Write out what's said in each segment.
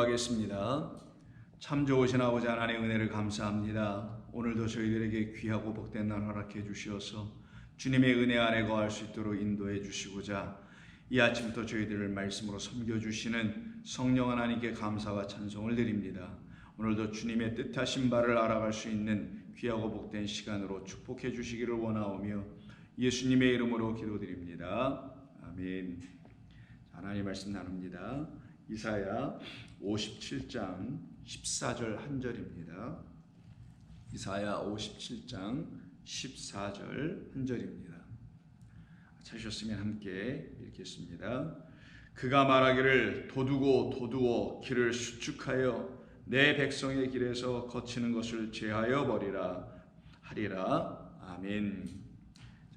기도하겠습니다. 참 좋으신 아버지 하나님의 은혜를 감사합니다. 오늘도 저희들에게 귀하고 복된 날 허락해 주시어서 주님의 은혜 안에 거할 수 있도록 인도해 주시고자 이 아침부터 저희들을 말씀으로 섬겨주시는 성령 하나님께 감사와 찬송을 드립니다. 오늘도 주님의 뜻하신 바를 알아갈 수 있는 귀하고 복된 시간으로 축복해 주시기를 원하오며 예수님의 이름으로 기도드립니다. 아멘. 하나님 말씀 나눕니다. 이사야 57장 14절 한 절입니다. 이사야 57장 14절 한 절입니다. 찾으셨으면 함께 읽겠습니다. 그가 말하기를 도두고 길을 수축하여 내 백성의 길에서 거치는 것을 제하여 버리라 하리라. 아멘.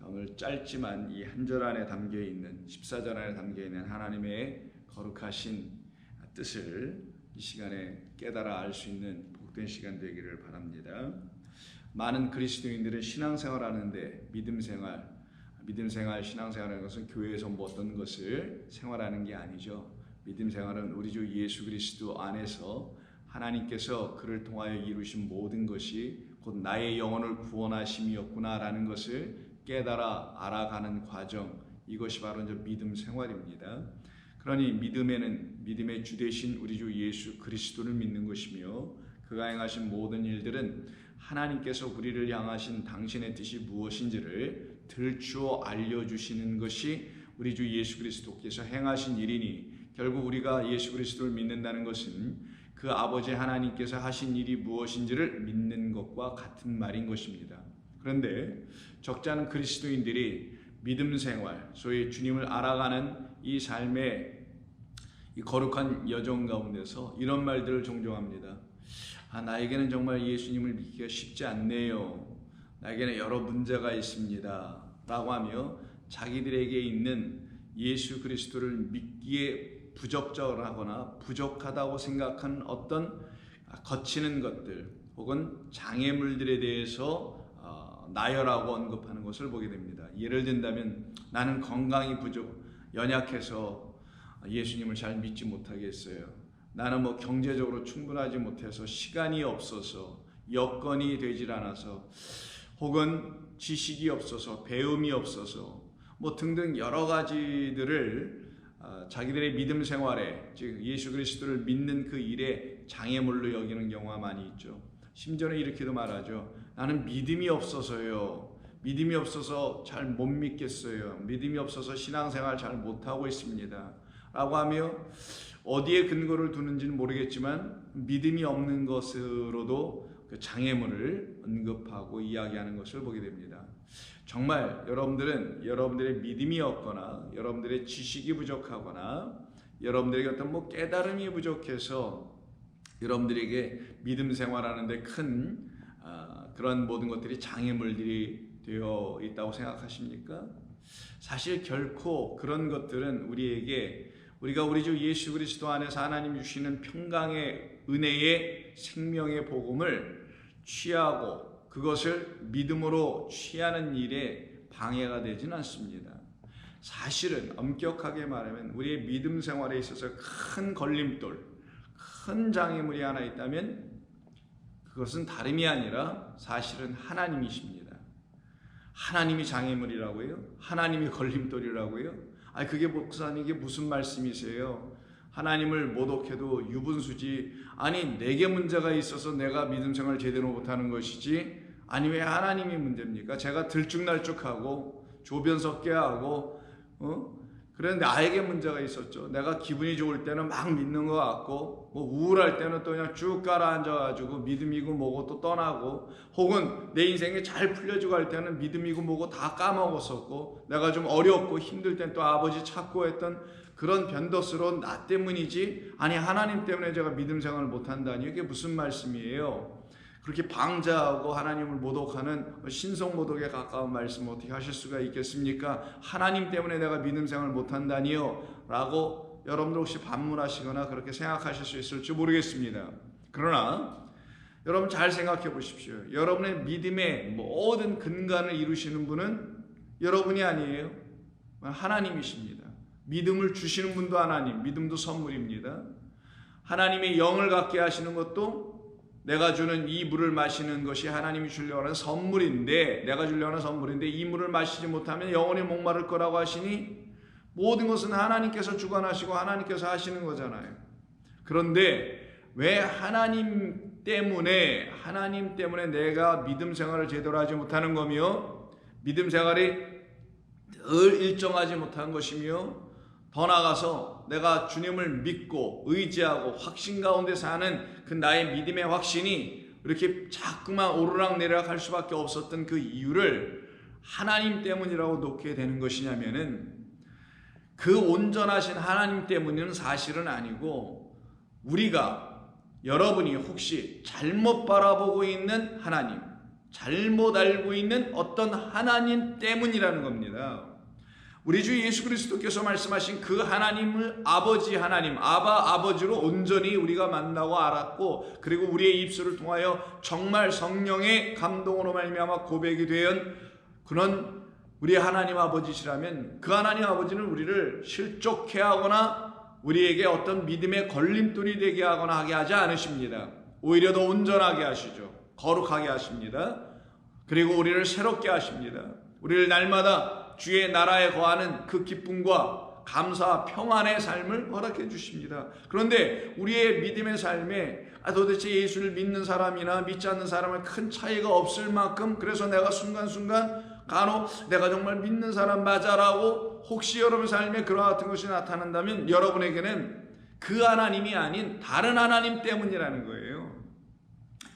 오늘 짧지만 이 한 절 안에 담겨있는 14절 안에 담겨있는 하나님의 거룩하신 뜻을 이 시간에 깨달아 알 수 있는 복된 시간 되기를 바랍니다. 많은 그리스도인들은 신앙생활 하는데 믿음생활, 신앙생활하는 것은 교회에서 뭐 어떤 것을 생활하는 게 아니죠. 믿음생활은 우리 주 예수 그리스도 안에서 하나님께서 그를 통하여 이루신 모든 것이 곧 나의 영혼을 구원하심이었구나라는 것을 깨달아 알아가는 과정, 이것이 바로 이제 믿음 생활입니다. 그러니 믿음에는 믿음의 주 되신 우리 주 예수 그리스도를 믿는 것이며 그가 행하신 모든 일들은 하나님께서 우리를 향하신 당신의 뜻이 무엇인지를 들추어 알려주시는 것이 우리 주 예수 그리스도께서 행하신 일이니 결국 우리가 예수 그리스도를 믿는다는 것은 그 아버지 하나님께서 하신 일이 무엇인지를 믿는 것과 같은 말인 것입니다. 그런데 적지 않은 그리스도인들이 믿음 생활, 소위 주님을 알아가는 이 삶의 이 거룩한 여정 가운데서 이런 말들을 종종 합니다. 나에게는 정말 예수님을 믿기가 쉽지 않네요. 나에게는 여러 문제가 있습니다. 라고 하며 자기들에게 있는 예수 그리스도를 믿기에 부적절하거나 부족하다고 생각하는 어떤 거치는 것들 혹은 장애물들에 대해서 나열하고 언급하는 것을 보게 됩니다. 예를 든다면 나는 건강이 연약해서 예수님을 잘 믿지 못하겠어요. 나는 경제적으로 충분하지 못해서 시간이 없어서 여건이 되질 않아서 혹은 지식이 없어서 배움이 없어서 등등 여러 가지들을 자기들의 믿음 생활에 즉 예수 그리스도를 믿는 그 일에 장애물로 여기는 경우가 많이 있죠. 심지어는 이렇게도 말하죠. 나는 믿음이 없어서요. 믿음이 없어서 잘 못 믿겠어요. 믿음이 없어서 신앙생활 잘 못하고 있습니다. 라고 하며 어디에 근거를 두는지는 모르겠지만 믿음이 없는 것으로도 그 장애물을 언급하고 이야기하는 것을 보게 됩니다. 정말 여러분들의 믿음이 없거나 여러분들의 지식이 부족하거나 여러분들에게 어떤 깨달음이 부족해서 여러분들에게 믿음 생활하는데 큰 그런 모든 것들이 장애물들이 되어 있다고 생각하십니까? 사실 결코 그런 것들은 우리가 우리 주 예수 그리스도 안에서 하나님 주시는 평강의 은혜의 생명의 복음을 취하고 그것을 믿음으로 취하는 일에 방해가 되지는 않습니다. 사실은 엄격하게 말하면 우리의 믿음 생활에 있어서 큰 걸림돌, 큰 장애물이 하나 있다면 그것은 다름이 아니라 사실은 하나님이십니다. 하나님이 장애물이라고요? 하나님이 걸림돌이라고요? 그게 목사님 이게 무슨 말씀이세요? 하나님을 모독해도 유분수지. 내게 문제가 있어서 내가 믿음 생활을 제대로 못하는 것이지. 왜 하나님이 문제입니까? 제가 들쭉날쭉하고 조변 섞게 하고 그런데 나에게 문제가 있었죠. 내가 기분이 좋을 때는 막 믿는 것 같고 우울할 때는 또 그냥 쭉 가라앉아가지고 믿음이고 뭐고 또 떠나고 혹은 내 인생이 잘 풀려지고 할 때는 믿음이고 뭐고 다 까먹었었고 내가 좀 어렵고 힘들 땐 또 아버지 찾고 했던 그런 변덕스러운 나 때문이지 하나님 때문에 제가 믿음 생활을 못한다니 이게 무슨 말씀이에요? 그렇게 방자하고 하나님을 모독하는 신성 모독에 가까운 말씀을 어떻게 하실 수가 있겠습니까? 하나님 때문에 내가 믿음 생활을 못한다니요? 라고 여러분들 혹시 반문하시거나 그렇게 생각하실 수 있을지 모르겠습니다. 그러나 여러분 잘 생각해 보십시오. 여러분의 믿음의 모든 근간을 이루시는 분은 여러분이 아니에요. 하나님이십니다. 믿음을 주시는 분도 하나님, 믿음도 선물입니다. 하나님의 영을 갖게 하시는 것도 내가 주는 이 물을 마시는 것이 하나님이 주려고 하는 선물인데, 내가 주려고 하는 선물인데 이 물을 마시지 못하면 영원히 목마를 거라고 하시니 모든 것은 하나님께서 주관하시고 하나님께서 하시는 거잖아요. 그런데 왜 하나님 때문에 내가 믿음 생활을 제대로 하지 못하는 거며 믿음 생활이 늘 일정하지 못한 것이며 더 나아가서 내가 주님을 믿고 의지하고 확신 가운데 사는 그 나의 믿음의 확신이 이렇게 자꾸만 오르락내리락 할 수밖에 없었던 그 이유를 하나님 때문이라고 놓게 되는 것이냐면은, 그 온전하신 하나님 때문은 사실은 아니고 여러분이 혹시 잘못 바라보고 있는 하나님, 잘못 알고 있는 어떤 하나님 때문이라는 겁니다. 우리 주 예수 그리스도께서 말씀하신 그 하나님을 아버지 하나님, 아버지로 온전히 우리가 만나고 알았고, 그리고 우리의 입술을 통하여 정말 성령의 감동으로 말미암아 고백이 된 그런 우리 하나님 아버지시라면, 그 하나님 아버지는 우리를 실족해 하거나 우리에게 어떤 믿음의 걸림돌이 되게 하거나 하게 하지 않으십니다. 오히려 더 온전하게 하시죠. 거룩하게 하십니다. 그리고 우리를 새롭게 하십니다. 우리를 날마다 주의 나라에 거하는 그 기쁨과 감사와 평안의 삶을 허락해 주십니다. 그런데 우리의 믿음의 삶에 도대체 예수를 믿는 사람이나 믿지 않는 사람은 큰 차이가 없을 만큼, 그래서 내가 순간순간 간혹 내가 정말 믿는 사람 맞아라고 혹시 여러분 삶에 그와 같은 것이 나타난다면 여러분에게는 그 하나님이 아닌 다른 하나님 때문이라는 거예요.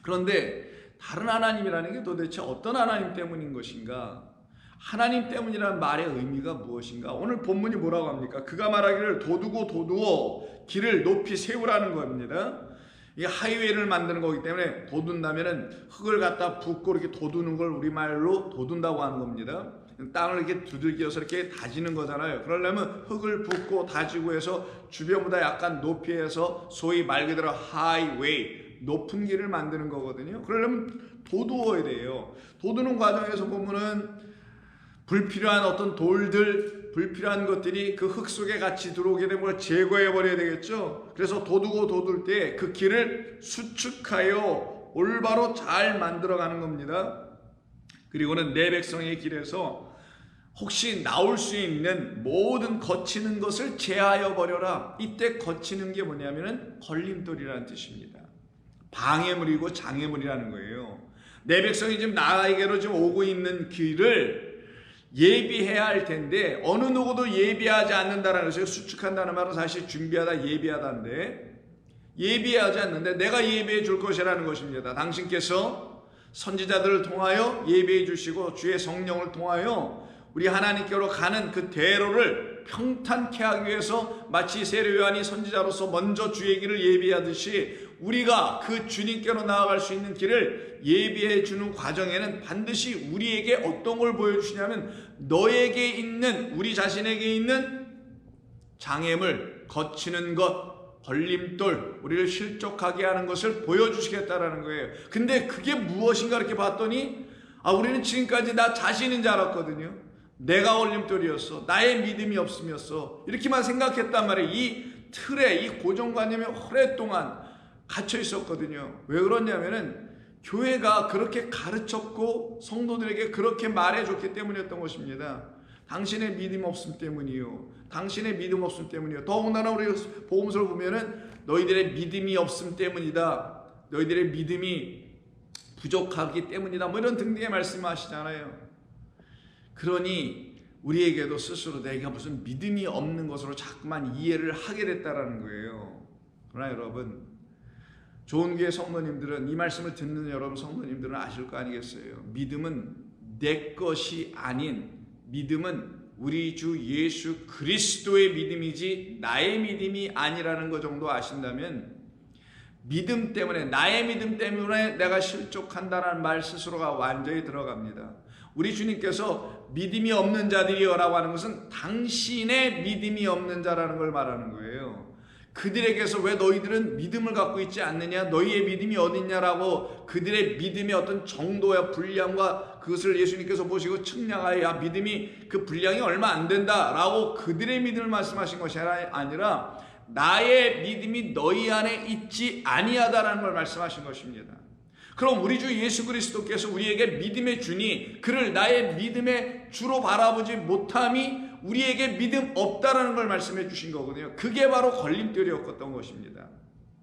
그런데 다른 하나님이라는 게 도대체 어떤 하나님 때문인 것인가? 하나님 때문이라는 말의 의미가 무엇인가? 오늘 본문이 뭐라고 합니까? 그가 말하기를 도두고 길을 높이 세우라는 겁니다. 이 하이웨이를 만드는 거기 때문에 도둔다면은 흙을 갖다 붓고 이렇게 도두는 걸 우리말로 도둔다고 하는 겁니다. 땅을 이렇게 두들겨서 이렇게 다지는 거잖아요. 그러려면 흙을 붓고 다지고 해서 주변보다 약간 높이 해서 소위 말 그대로 하이웨이, 높은 길을 만드는 거거든요. 그러려면 도두어야 돼요. 도두는 과정에서 보면은 불필요한 어떤 돌들, 불필요한 것들이 그 흙 속에 같이 들어오게 되면 그걸 제거해 버려야 되겠죠. 그래서 도둘 때 그 길을 수축하여 올바로 잘 만들어가는 겁니다. 그리고는 내 백성의 길에서 혹시 나올 수 있는 모든 거치는 것을 제하여 버려라. 이때 거치는 게 뭐냐면은 걸림돌이라는 뜻입니다. 방해물이고 장애물이라는 거예요. 내 백성이 지금 나에게로 지금 오고 있는 길을 예비해야 할 텐데 어느 누구도 예비하지 않는다라는 것이에요. 수축한다는 말은 사실 준비하다, 예비하다인데, 예비하지 않는데 내가 예비해 줄 것이라는 것입니다. 당신께서 선지자들을 통하여 예비해 주시고 주의 성령을 통하여 우리 하나님께로 가는 그 대로를 평탄케 하기 위해서 마치 세례 요한이 선지자로서 먼저 주의 길을 예비하듯이 우리가 그 주님께로 나아갈 수 있는 길을 예비해 주는 과정에는 반드시 우리에게 어떤 걸 보여주시냐면, 너에게 있는, 우리 자신에게 있는 장애물, 거치는 것, 걸림돌, 우리를 실족하게 하는 것을 보여주시겠다라는 거예요. 근데 그게 무엇인가 이렇게 봤더니 우리는 지금까지 나 자신인 줄 알았거든요. 내가 걸림돌이었어, 나의 믿음이 없음이었어, 이렇게만 생각했단 말이에요. 이 틀에, 이 고정관념에 오랫동안 갇혀 있었거든요. 왜 그러냐면은 교회가 그렇게 가르쳤고 성도들에게 그렇게 말해줬기 때문이었던 것입니다. 당신의 믿음 없음 때문이요, 당신의 믿음 없음 때문이요. 더군다나 우리 복음서를 보면은 너희들의 믿음이 없음 때문이다, 너희들의 믿음이 부족하기 때문이다, 뭐 이런 등등의 말씀하시잖아요. 그러니 우리에게도 스스로 내가 무슨 믿음이 없는 것으로 자꾸만 이해를 하게 됐다라는 거예요. 그러나 여러분, 좋은 교회 성도님들은, 이 말씀을 듣는 여러분 성도님들은 아실 거 아니겠어요? 믿음은 내 것이 아닌, 믿음은 우리 주 예수 그리스도의 믿음이지 나의 믿음이 아니라는 것 정도 아신다면, 믿음 때문에, 나의 믿음 때문에 내가 실족한다는 말 스스로가 완전히 들어갑니다. 우리 주님께서 믿음이 없는 자들이여라고 하는 것은 당신의 믿음이 없는 자라는 걸 말하는 거예요. 그들에게서 왜 너희들은 믿음을 갖고 있지 않느냐, 너희의 믿음이 어딨냐라고 그들의 믿음의 어떤 정도와 분량과 그것을 예수님께서 보시고 측량하여 믿음이 그 분량이 얼마 안 된다라고 그들의 믿음을 말씀하신 것이 아니라 나의 믿음이 너희 안에 있지 아니하다라는 걸 말씀하신 것입니다. 그럼 우리 주 예수 그리스도께서 우리에게 믿음의 주니 그를 나의 믿음의 주로 바라보지 못함이 우리에게 믿음 없다라는 걸 말씀해 주신 거거든요. 그게 바로 걸림돌이었던 것입니다.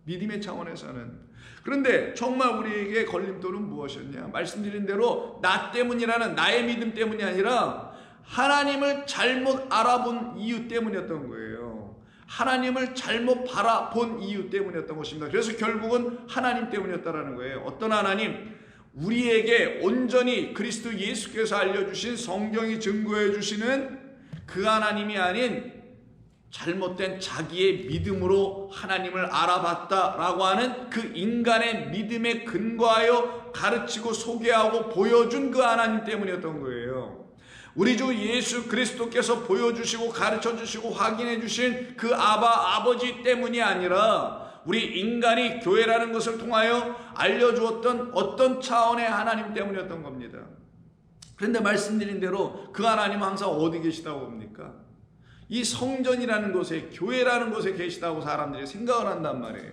믿음의 차원에서는. 그런데 정말 우리에게 걸림돌은 무엇이었냐? 말씀드린 대로 나 때문이라는 나의 믿음 때문이 아니라 하나님을 잘못 알아본 이유 때문이었던 거예요. 하나님을 잘못 바라본 이유 때문이었던 것입니다. 그래서 결국은 하나님 때문이었다는 거예요. 어떤 하나님? 우리에게 온전히 그리스도 예수께서 알려주신 성경이 증거해 주시는 그 하나님이 아닌 잘못된 자기의 믿음으로 하나님을 알아봤다라고 하는 그 인간의 믿음에 근거하여 가르치고 소개하고 보여준 그 하나님 때문이었던 거예요. 우리 주 예수 그리스도께서 보여주시고 가르쳐주시고 확인해주신 그 아버지 때문이 아니라 우리 인간이 교회라는 것을 통하여 알려주었던 어떤 차원의 하나님 때문이었던 겁니다. 그런데 말씀드린 대로 그 하나님은 항상 어디 계시다고 봅니까? 이 성전이라는 곳에, 교회라는 곳에 계시다고 사람들이 생각을 한단 말이에요.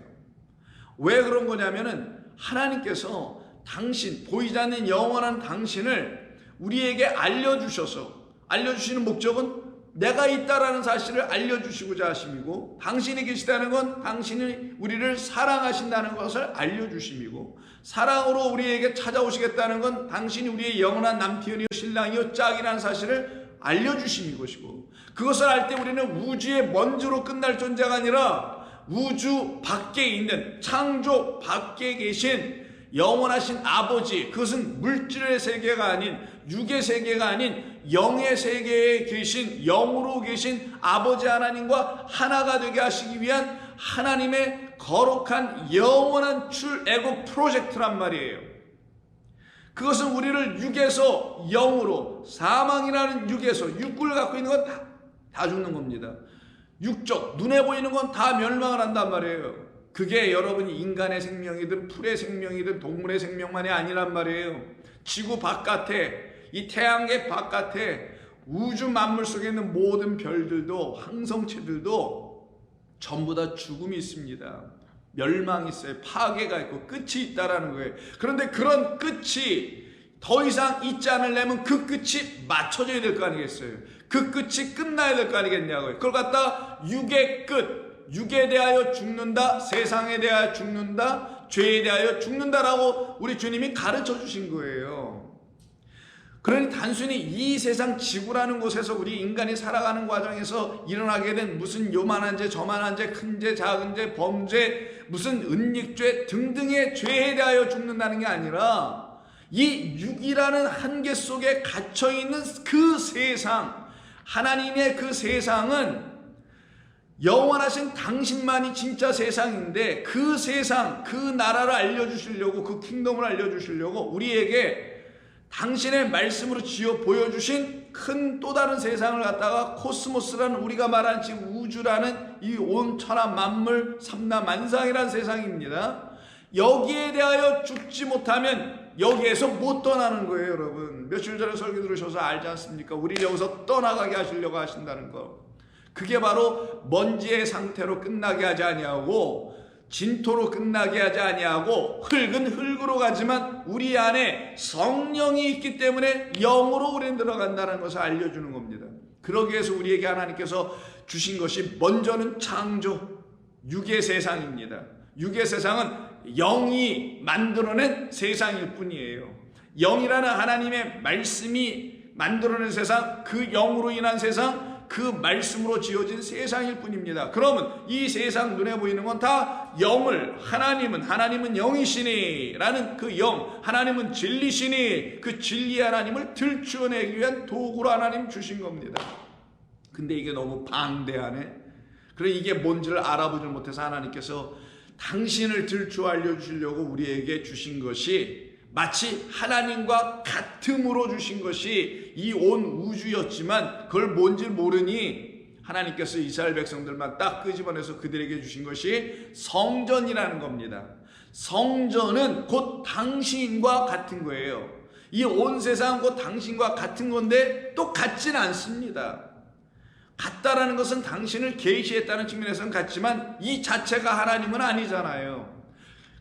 왜 그런 거냐면은 하나님께서 당신, 보이지 않는 영원한 당신을 우리에게 알려주시는 목적은 내가 있다라는 사실을 알려주시고자 하심이고, 당신이 계시다는 건 당신이 우리를 사랑하신다는 것을 알려주심이고, 사랑으로 우리에게 찾아오시겠다는 건 당신이 우리의 영원한 남편이요 신랑이요 짝이라는 사실을 알려주심이 것이고, 그것을 알 때 우리는 우주의 먼지로 끝날 존재가 아니라 우주 밖에 있는, 창조 밖에 계신 영원하신 아버지, 그것은 물질의 세계가 아닌, 육의 세계가 아닌 영의 세계에 계신, 영으로 계신 아버지 하나님과 하나가 되게 하시기 위한 하나님의 거룩한 영원한 출애굽 프로젝트란 말이에요. 그것은 우리를 육에서 영으로, 사망이라는 육에서, 육을 갖고 있는 건 다 죽는 겁니다. 육적, 눈에 보이는 건 다 멸망을 한단 말이에요. 그게 여러분이 인간의 생명이든 풀의 생명이든 동물의 생명만이 아니란 말이에요. 지구 바깥에, 이 태양계 바깥에 우주 만물 속에 있는 모든 별들도, 항성체들도 전부 다 죽음이 있습니다. 멸망이 있어요. 파괴가 있고 끝이 있다라는 거예요. 그런데 그런 끝이 더 이상 있지 않으려면 그 끝이 맞춰져야 될 거 아니겠어요? 그 끝이 끝나야 될 거 아니겠냐고요. 그걸 갖다 육의 끝, 육에 대하여 죽는다, 세상에 대하여 죽는다, 죄에 대하여 죽는다라고 우리 주님이 가르쳐 주신 거예요. 그러니 단순히 이 세상 지구라는 곳에서 우리 인간이 살아가는 과정에서 일어나게 된 무슨 요만한 죄, 저만한 죄, 큰 죄, 작은 죄, 범죄, 무슨 은닉죄 등등의 죄에 대하여 죽는다는 게 아니라 이 육이라는 한계 속에 갇혀있는 그 세상, 하나님의 그 세상은 영원하신 당신만이 진짜 세상인데, 그 세상, 그 나라를 알려주시려고, 그 킹덤을 알려주시려고 우리에게 당신의 말씀으로 지어 보여주신 큰 또 다른 세상을 갖다가 코스모스라는, 우리가 말하는 지금 우주라는 이 온 천하 만물 삼라만상이라는 세상입니다. 여기에 대하여 죽지 못하면 여기에서 못 떠나는 거예요. 여러분, 며칠 전에 설교 들으셔서 알지 않습니까? 우리를 여기서 떠나가게 하시려고 하신다는 거. 그게 바로 먼지의 상태로 끝나게 하지 아니하고, 진토로 끝나게 하지 아니하고, 흙은 흙으로 가지만 우리 안에 성령이 있기 때문에 영으로 우리는 들어간다는 것을 알려주는 겁니다. 그러기 위해서 우리에게 하나님께서 주신 것이 먼저는 창조, 육의 세상입니다. 육의 세상은 영이 만들어낸 세상일 뿐이에요. 영이라는 하나님의 말씀이 만들어낸 세상, 그 영으로 인한 세상, 그 말씀으로 지어진 세상일 뿐입니다. 그러면 이 세상 눈에 보이는 건 다 영을, 하나님은 영이시니 라는 그 영, 하나님은 진리시니 그 진리 하나님을 들추어내기 위한 도구로 하나님 주신 겁니다. 근데 이게 너무 방대하네. 그래, 이게 뭔지를 알아보지 못해서 하나님께서 당신을 들추어 알려주시려고 우리에게 주신 것이 마치 하나님과 같음으로 주신 것이 이 온 우주였지만, 그걸 뭔지 모르니 하나님께서 이스라엘 백성들만 딱 끄집어내서 그들에게 주신 것이 성전이라는 겁니다. 성전은 곧 당신과 같은 거예요. 이 온 세상은 곧 당신과 같은 건데 또 같진 않습니다. 같다라는 것은 당신을 계시했다는 측면에서는 같지만 이 자체가 하나님은 아니잖아요.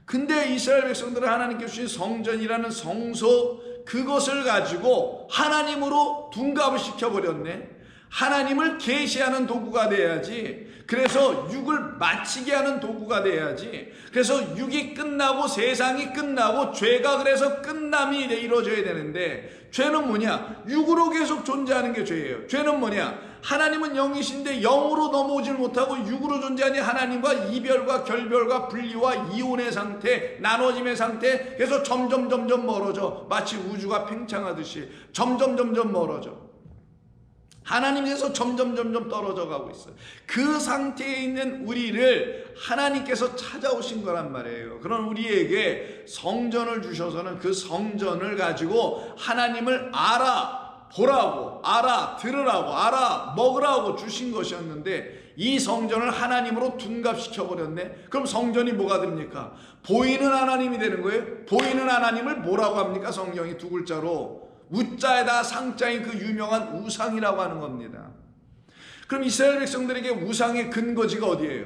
근데 이스라엘 백성들은 하나님께 주신 성전이라는 성소, 그것을 가지고 하나님으로 둔갑을 시켜버렸네. 하나님을 계시하는 도구가 돼야지. 그래서 육을 마치게 하는 도구가 돼야지. 그래서 육이 끝나고 세상이 끝나고 죄가 그래서 끝남이 이루어져야 되는데, 죄는 뭐냐? 육으로 계속 존재하는 게 죄예요. 죄는 뭐냐? 하나님은 영이신데 영으로 넘어오질 못하고 육으로 존재하니 하나님과 이별과 결별과 분리와 이혼의 상태, 나눠짐의 상태, 그래서 점점 멀어져. 마치 우주가 팽창하듯이 점점 멀어져. 하나님께서 점점 떨어져 가고 있어요. 그 상태에 있는 우리를 하나님께서 찾아오신 거란 말이에요. 그런 우리에게 성전을 주셔서는 그 성전을 가지고 하나님을 알아보라고, 알아들으라고, 알아먹으라고 주신 것이었는데, 이 성전을 하나님으로 둔갑시켜버렸네. 그럼 성전이 뭐가 됩니까? 보이는 하나님이 되는 거예요. 보이는 하나님을 뭐라고 합니까? 성경이 두 글자로 우자에다 상자인 그 유명한 우상이라고 하는 겁니다. 그럼 이스라엘 백성들에게 우상의 근거지가 어디예요?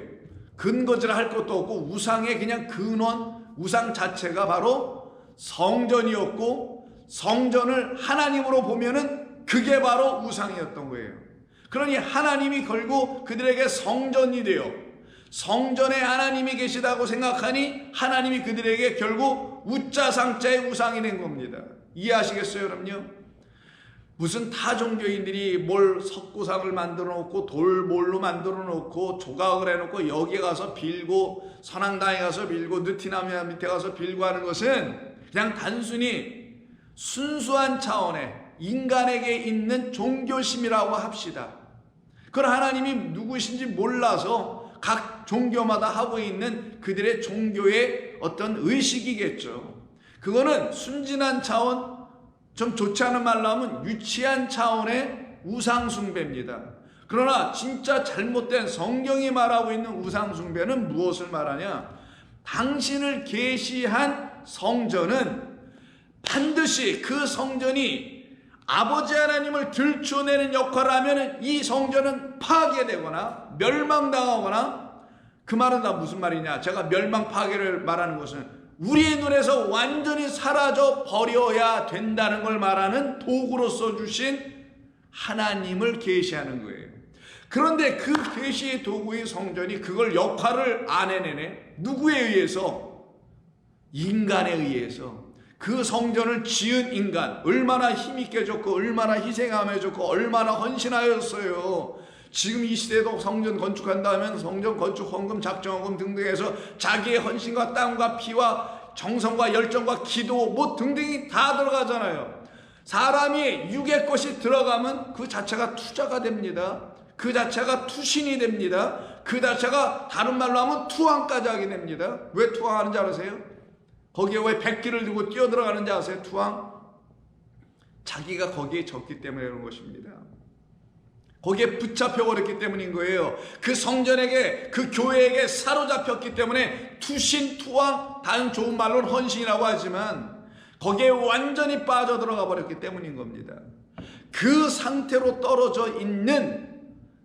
근거지를 할 것도 없고 우상의 그냥 근원, 우상 자체가 바로 성전이었고, 성전을 하나님으로 보면은 그게 바로 우상이었던 거예요. 그러니 하나님이 결국 그들에게 성전이 되어 성전에 하나님이 계시다고 생각하니 하나님이 그들에게 결국 우자상자의 우상이 된 겁니다. 이해하시겠어요, 여러분요? 무슨 타 종교인들이 뭘 석고상을 만들어 놓고 돌몰로 만들어 놓고 조각을 해 놓고 여기에 가서 빌고 선앙당에 가서 빌고 느티나무 밑에 가서 빌고 하는 것은 그냥 단순히 순수한 차원의 인간에게 있는 종교심이라고 합시다. 그건 하나님이 누구신지 몰라서 각 종교마다 하고 있는 그들의 종교의 어떤 의식이겠죠. 그거는 순진한 차원, 좀 좋지 않은 말로 하면 유치한 차원의 우상숭배입니다. 그러나 진짜 잘못된 성경이 말하고 있는 우상숭배는 무엇을 말하냐? 당신을 계시한 성전은 반드시 그 성전이 아버지 하나님을 들춰내는 역할을 하면 이 성전은 파괴되거나 멸망당하거나, 그 말은 다 무슨 말이냐? 제가 멸망 파괴를 말하는 것은 우리의 눈에서 완전히 사라져 버려야 된다는 걸 말하는 도구로서 주신 하나님을 계시하는 거예요. 그런데 그 계시의 도구의 성전이 그걸 역할을 안 해내네. 누구에 의해서? 인간에 의해서. 그 성전을 지은 인간 얼마나 힘있게 줬고 얼마나 희생하며 줬고 얼마나 헌신하였어요. 지금 이 시대도 성전 건축한다 하면 성전 건축 헌금, 작정헌금 등등해서 자기의 헌신과 땀과 피와 정성과 열정과 기도 뭐 등등이 다 들어가잖아요. 사람이 육의 것이 들어가면 그 자체가 투자가 됩니다. 그 자체가 투신이 됩니다. 그 자체가 다른 말로 하면 투항까지 하게 됩니다. 왜 투항하는지 아세요? 거기에 왜 백기를 들고 뛰어들어가는지 아세요? 투항? 자기가 거기에 졌기 때문에 그런 것입니다. 거기에 붙잡혀버렸기 때문인 거예요. 그 성전에게, 그 교회에게 사로잡혔기 때문에 투신, 투항, 다른 좋은 말로는 헌신이라고 하지만 거기에 완전히 빠져들어가 버렸기 때문인 겁니다. 그 상태로 떨어져 있는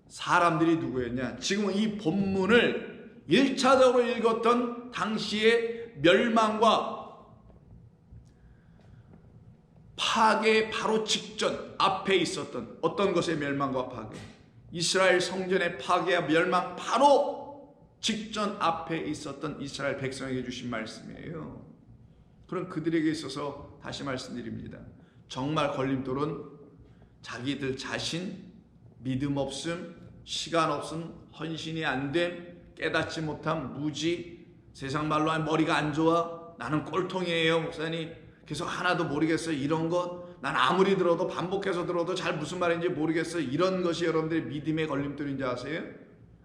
사람들이 누구였냐? 지금 이 본문을 1차적으로 읽었던 당시의 멸망과 파괴 바로 직전 앞에 있었던 어떤 것의 멸망과 파괴, 이스라엘 성전의 파괴와 멸망 바로 직전 앞에 있었던 이스라엘 백성에게 주신 말씀이에요. 그럼 그들에게 있어서 다시 말씀드립니다. 정말 걸림돌은 자기들 자신, 믿음 없음, 시간 없음, 헌신이 안 됨, 깨닫지 못함, 무지, 세상 말로 하면 머리가 안 좋아, 나는 꼴통이에요 목사님, 계속 하나도 모르겠어요, 이런 것 난 아무리 들어도 반복해서 들어도 잘 무슨 말인지 모르겠어요, 이런 것이 여러분들의 믿음의 걸림돌인지 아세요?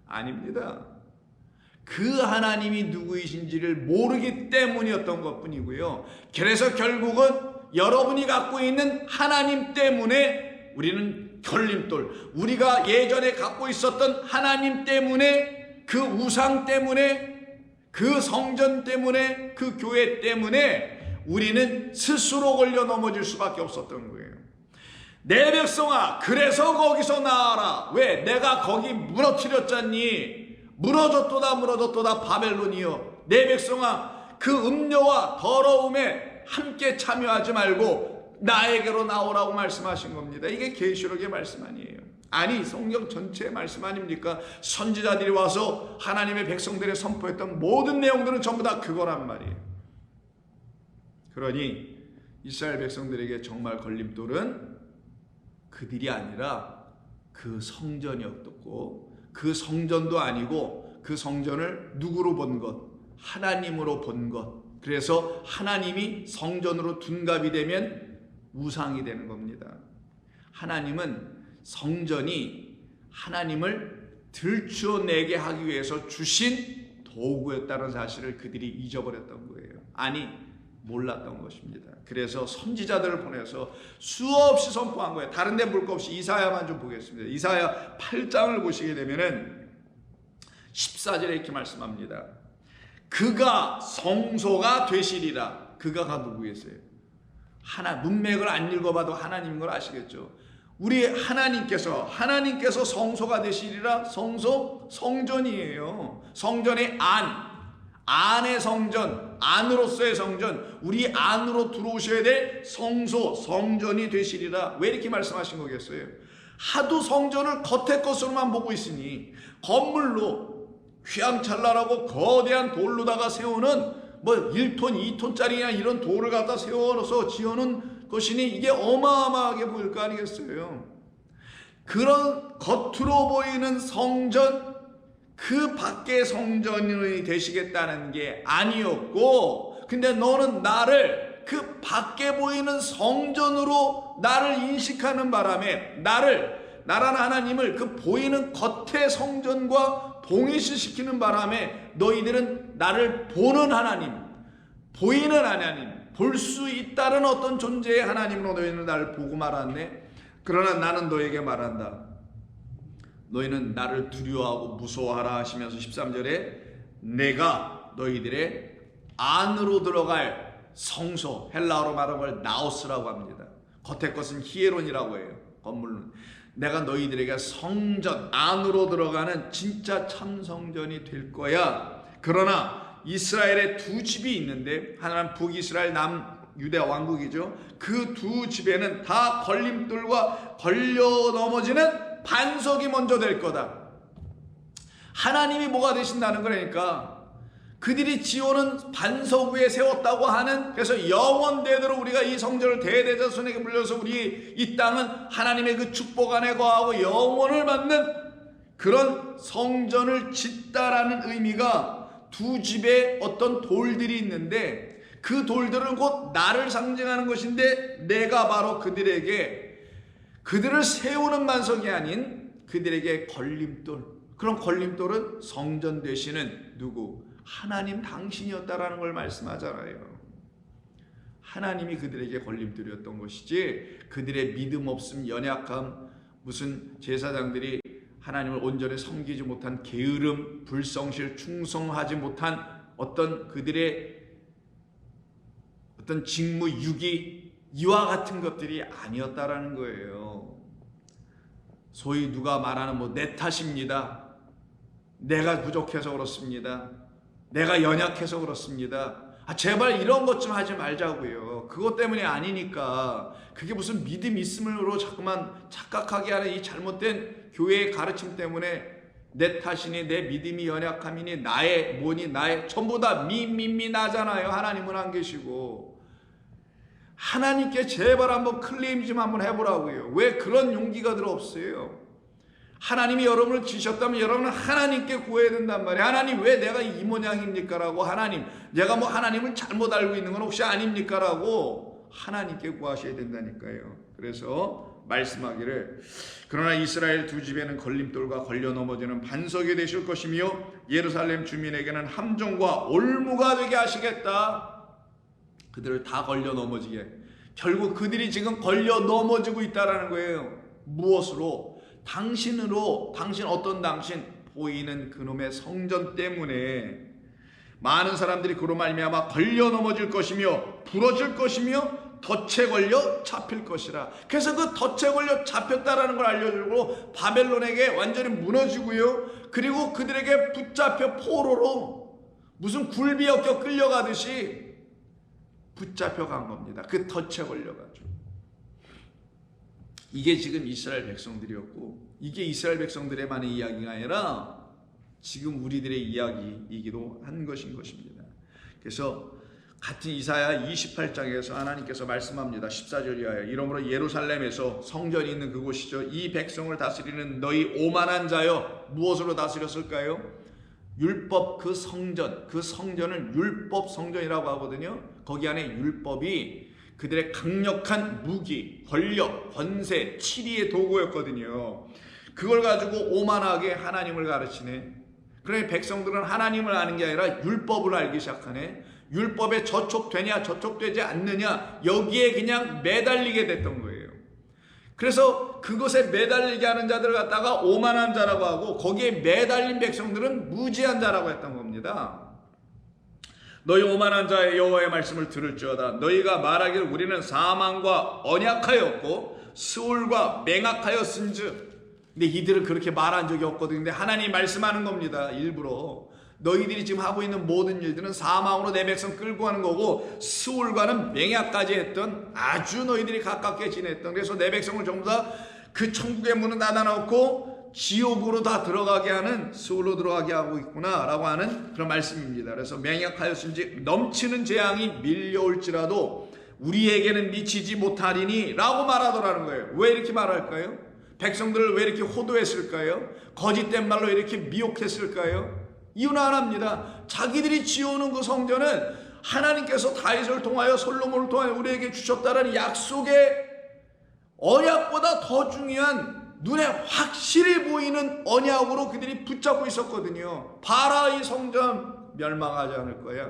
아닙니다. 그 하나님이 누구이신지를 모르기 때문이었던 것뿐이고요. 그래서 결국은 여러분이 갖고 있는 하나님 때문에 우리는 걸림돌, 우리가 예전에 갖고 있었던 하나님 때문에, 그 우상 때문에, 그 성전 때문에, 그 교회 때문에 우리는 스스로 걸려 넘어질 수밖에 없었던 거예요. 내 백성아, 그래서 거기서 나와라. 왜? 내가 거기 무너뜨렸잖니. 무너졌도다 바벨론이여. 내 백성아, 그 음료와 더러움에 함께 참여하지 말고 나에게로 나오라고 말씀하신 겁니다. 이게 계시록의 말씀 아니에요. 아니, 성경 전체의 말씀 아닙니까? 선지자들이 와서 하나님의 백성들에 선포했던 모든 내용들은 전부 다 그거란 말이에요. 그러니 이스라엘 백성들에게 정말 걸림돌은 그들이 아니라 그 성전이었고, 그 성전도 아니고 그 성전을 누구로 본 것? 하나님으로 본 것. 그래서 하나님이 성전으로 둔갑이 되면 우상이 되는 겁니다. 하나님은 성전이 하나님을 들추어내게 하기 위해서 주신 도구였다는 사실을 그들이 잊어버렸던 거예요. 아니, 몰랐던 것입니다. 그래서 선지자들을 보내서 수없이 선포한 거예요. 다른 데 볼 거 없이 이사야만 좀 보겠습니다. 이사야 8장을 보시게 되면은 14절에 이렇게 말씀합니다. 그가 성소가 되시리라. 그가가 누구겠어요? 문맥을 안 읽어봐도 하나님인 걸 아시겠죠? 우리 하나님께서 성소가 되시리라. 성소, 성전이에요. 성전의 안의 성전, 안으로서의 성전, 우리 안으로 들어오셔야 될 성소, 성전이 되시리라. 왜 이렇게 말씀하신 거겠어요? 하도 성전을 겉의 것으로만 보고 있으니, 건물로 휘황찬란하고 거대한 돌로다가 세우는 1톤, 2톤짜리냐 이런 돌을 갖다 세워서 지어놓은 것이니 이게 어마어마하게 보일 거 아니겠어요? 그런 겉으로 보이는 성전, 그 밖의 성전이 되시겠다는 게 아니었고, 근데 너는 나를 그 밖에 보이는 성전으로 나를 인식하는 바람에 나라는 하나님을 그 보이는 겉의 성전과 동일시시키는 바람에 너희들은 나를 보는 하나님, 보이는 하나님, 볼 수 있다는 어떤 존재의 하나님으로 너희는 나를 보고 말았네. 그러나 나는 너에게 말한다. 너희는 나를 두려워하고 무서워하라 하시면서 13절에 내가 너희들의 안으로 들어갈 성소, 헬라어로 말하는 걸 나오스라고 합니다. 겉의 것은 히에론이라고 해요. 건물은. 내가 너희들에게 성전, 안으로 들어가는 진짜 참 성전이 될 거야. 그러나 이스라엘에 두 집이 있는데, 하나는 북이스라엘, 남유대 왕국이죠. 그 두 집에는 다 걸림돌과 걸려 넘어지는 반석이 먼저 될 거다. 하나님이 뭐가 되신다는 거라니까. 그들이 지어놓은 반석 위에 세웠다고 하는, 그래서 영원대대로 우리가 이 성전을 대대자손에게 물려서 우리 이 땅은 하나님의 그 축복 안에 거하고 영원을 받는 그런 성전을 짓다라는 의미가 두 집에 어떤 돌들이 있는데, 그 돌들은 곧 나를 상징하는 것인데, 내가 바로 그들을 세우는 반석이 아닌 그들에게 걸림돌, 그런 걸림돌은 성전 되시는 누구? 하나님 당신이었다라는 걸 말씀하잖아요. 하나님이 그들에게 걸림돌이었던 것이지, 그들의 믿음 없음, 연약함, 무슨 제사장들이 하나님을 온전히 섬기지 못한 게으름, 불성실, 충성하지 못한 어떤 그들의 어떤 직무 유기, 이와 같은 것들이 아니었다라는 거예요. 소위 누가 말하는 내 탓입니다. 내가 부족해서 그렇습니다. 내가 연약해서 그렇습니다. 제발 이런 것 좀 하지 말자고요. 그것 때문이 아니니까. 그게 무슨 믿음 있음으로 자꾸만 착각하게 하는 이 잘못된 교회의 가르침 때문에 내 탓이니 내 믿음이 연약함이니 나의 뭐니 나의 전부 다 나잖아요. 하나님은 안 계시고. 하나님께 제발 한번 클레임 좀 한번 해보라고요. 왜 그런 용기가 없어요? 하나님이 여러분을 지으셨다면 여러분은 하나님께 구해야 된단 말이에요. 하나님, 왜 내가 이 모양입니까? 라고. 하나님, 내가 하나님을 잘못 알고 있는 건 혹시 아닙니까? 라고 하나님께 구하셔야 된다니까요. 그래서 말씀하기를, 그러나 이스라엘 두 집에는 걸림돌과 걸려 넘어지는 반석이 되실 것이며 예루살렘 주민에게는 함정과 올무가 되게 하시겠다. 그들을 다 걸려 넘어지게. 결국 그들이 지금 걸려 넘어지고 있다라는 거예요. 무엇으로? 당신으로. 당신 어떤 당신? 보이는 그놈의 성전 때문에 많은 사람들이 그로 말미암아 걸려 넘어질 것이며 부러질 것이며 덫에 걸려 잡힐 것이라. 그래서 그 덫에 걸려 잡혔다라는 걸 알려주고 바벨론에게 완전히 무너지고요. 그리고 그들에게 붙잡혀 포로로 무슨 굴비역겨 끌려가듯이 붙잡혀간 겁니다. 그 덫에 걸려가지고. 이게 지금 이스라엘 백성들이었고, 이게 이스라엘 백성들의만의 이야기가 아니라 지금 우리들의 이야기이기도 한 것인 것입니다. 그래서 같은 이사야 28장에서 하나님께서 말씀합니다. 14절 이하에 이러므로 예루살렘에서 성전이 있는 그곳이죠. 이 백성을 다스리는 너희 오만한 자여, 무엇으로 다스렸을까요? 율법 그 성전을 율법 성전이라고 하거든요. 거기 안에 율법이 그들의 강력한 무기, 권력, 권세, 치리의 도구였거든요. 그걸 가지고 오만하게 하나님을 가르치네. 그러니 백성들은 하나님을 아는 게 아니라 율법을 알기 시작하네. 율법에 저촉되냐 저촉되지 않느냐 여기에 그냥 매달리게 됐던 거예요. 그래서 그것에 매달리게 하는 자들을 갖다가 오만한 자라고 하고, 거기에 매달린 백성들은 무지한 자라고 했던 겁니다. 너희 오만한 자의 여호와의 말씀을 들을지어다. 너희가 말하기를 우리는 사망과 언약하였고 스올과 맹악하였은즉. 근데 이들은 그렇게 말한 적이 없거든요. 근데 하나님이 말씀하는 겁니다. 일부러 너희들이 지금 하고 있는 모든 일들은 사망으로 내 백성 끌고 가는 거고, 스올과는 맹약까지 했던, 아주 너희들이 가깝게 지냈던, 그래서 내 백성을 전부 다 그 천국의 문은 닫아놓고 지옥으로 다 들어가게 하는, 스올로 들어가게 하고 있구나 라고 하는 그런 말씀입니다. 그래서 맹약하였은지 넘치는 재앙이 밀려올지라도 우리에게는 미치지 못하리니 라고 말하더라는 거예요. 왜 이렇게 말할까요? 백성들을 왜 이렇게 호도했을까요? 거짓된 말로 이렇게 미혹했을까요? 이유는 하나입니다. 자기들이 지어오는 그 성전은 하나님께서 다윗을 통하여 솔로몬을 통하여 우리에게 주셨다는 약속의 언약보다 더 중요한 눈에 확실히 보이는 언약으로 그들이 붙잡고 있었거든요. 봐라, 이 성전 멸망하지 않을 거야.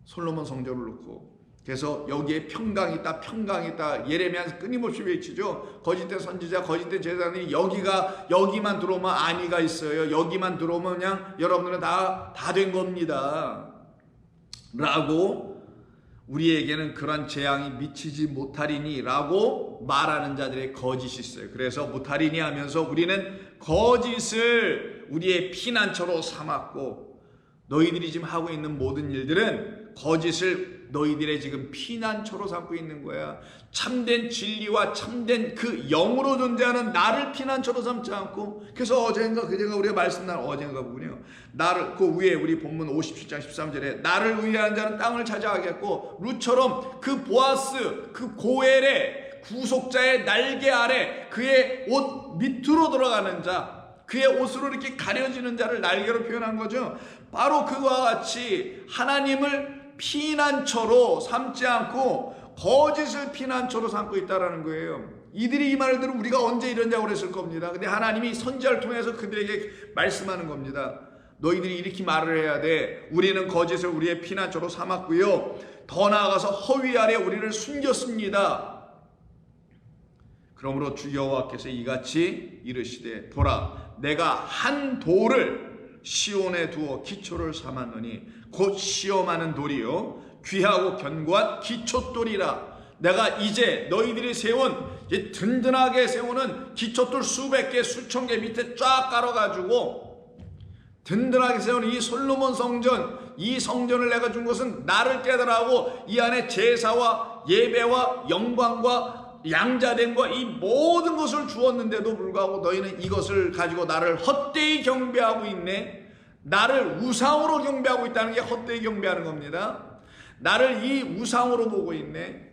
솔로몬 성전을 놓고. 그래서 여기에 평강이 있다, 평강이 있다. 예레미야에서 끊임없이 외치죠. 거짓된 선지자, 거짓된 제사장이 여기만 들어오면 안위가 있어요. 여기만 들어오면 그냥 여러분들은 다 된 겁니다. 라고, 우리에게는 그런 재앙이 미치지 못하리니 라고 말하는 자들의 거짓이 있어요. 그래서 못하리니 하면서 우리는 거짓을 우리의 피난처로 삼았고, 너희들이 지금 하고 있는 모든 일들은 거짓을 너희들의 지금 피난처로 삼고 있는 거야. 참된 진리와 참된 그 영으로 존재하는 나를 피난처로 삼지 않고. 그래서 어젠가 그제가 우리가 말씀 날 어젠가 보군요. 나를 그 위에 우리 본문 57장 13절에 나를 의뢰하는 자는 땅을 차지하겠고, 루처럼 그 보아스 그 고엘의 구속자의 날개 아래 그의 옷 밑으로 들어가는 자, 그의 옷으로 이렇게 가려지는 자를 날개로 표현한 거죠. 바로 그와 같이 하나님을 피난처로 삼지 않고 거짓을 피난처로 삼고 있다는 거예요. 이들이 이 말을 들으면 우리가 언제 이러냐고 그랬을 겁니다. 근데 하나님이 선지자를 통해서 그들에게 말씀하는 겁니다. 너희들이 이렇게 말을 해야 돼. 우리는 거짓을 우리의 피난처로 삼았고요, 더 나아가서 허위 아래 우리를 숨겼습니다. 그러므로 주 여호와께서 이같이 이르시되, 보라, 내가 한 돌을 시온에 두어 기초를 삼았노니, 곧 시험하는 돌이요 귀하고 견고한 기초돌이라. 내가 이제 너희들이 세운, 든든하게 세우는 기초돌 수백 개 수천 개 밑에 쫙 깔아가지고 든든하게 세운 이 솔로몬 성전, 이 성전을 내가 준 것은 나를 깨달아하고 이 안에 제사와 예배와 영광과 양자됨과 이 모든 것을 주었는데도 불구하고 너희는 이것을 가지고 나를 헛되이 경배하고 있네. 나를 우상으로 경배하고 있다는 게 헛되이 경배하는 겁니다. 나를 이 우상으로 보고 있네.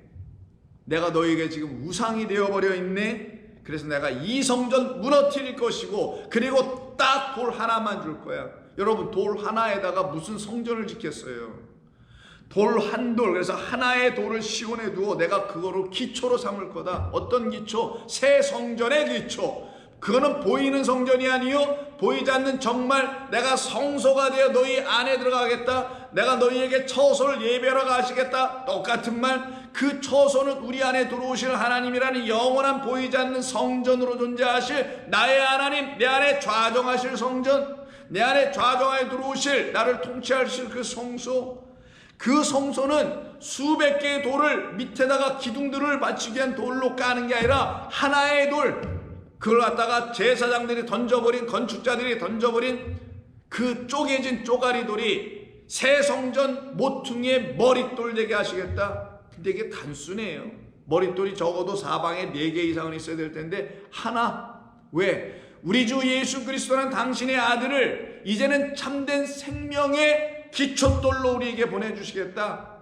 내가 너에게 지금 우상이 되어버려 있네. 그래서 내가 이 성전 무너뜨릴 것이고, 그리고 딱 돌 하나만 줄 거야. 여러분, 돌 하나에다가 무슨 성전을 짓겠어요? 돌 한 돌, 그래서 하나의 돌을 시온에 두어 내가 그거를 기초로 삼을 거다. 어떤 기초? 새 성전의 기초. 그거는 보이는 성전이 아니요 보이지 않는, 정말 내가 성소가 되어 너희 안에 들어가겠다. 내가 너희에게 처소를 예배하러 가시겠다. 똑같은 말. 그 처소는 우리 안에 들어오실 하나님이라는 영원한 보이지 않는 성전으로 존재하실 나의 하나님, 내 안에 좌정하실 성전, 내 안에 좌정하여 들어오실, 나를 통치하실 그 성소, 그 성소는 수백 개의 돌을 밑에다가 기둥들을 받치기 위한 돌로 까는 게 아니라 하나의 돌, 그걸 갖다가 제사장들이 던져버린, 건축자들이 던져버린 그 쪼개진 쪼가리 돌이 새 성전 모퉁이의 머릿돌 되게 하시겠다. 근데 이게 단순해요. 머릿돌이 적어도 사방에 4개 이상은 있어야 될 텐데 하나. 왜? 우리 주 예수 그리스도는 당신의 아들을 이제는 참된 생명의 기초돌로 우리에게 보내주시겠다.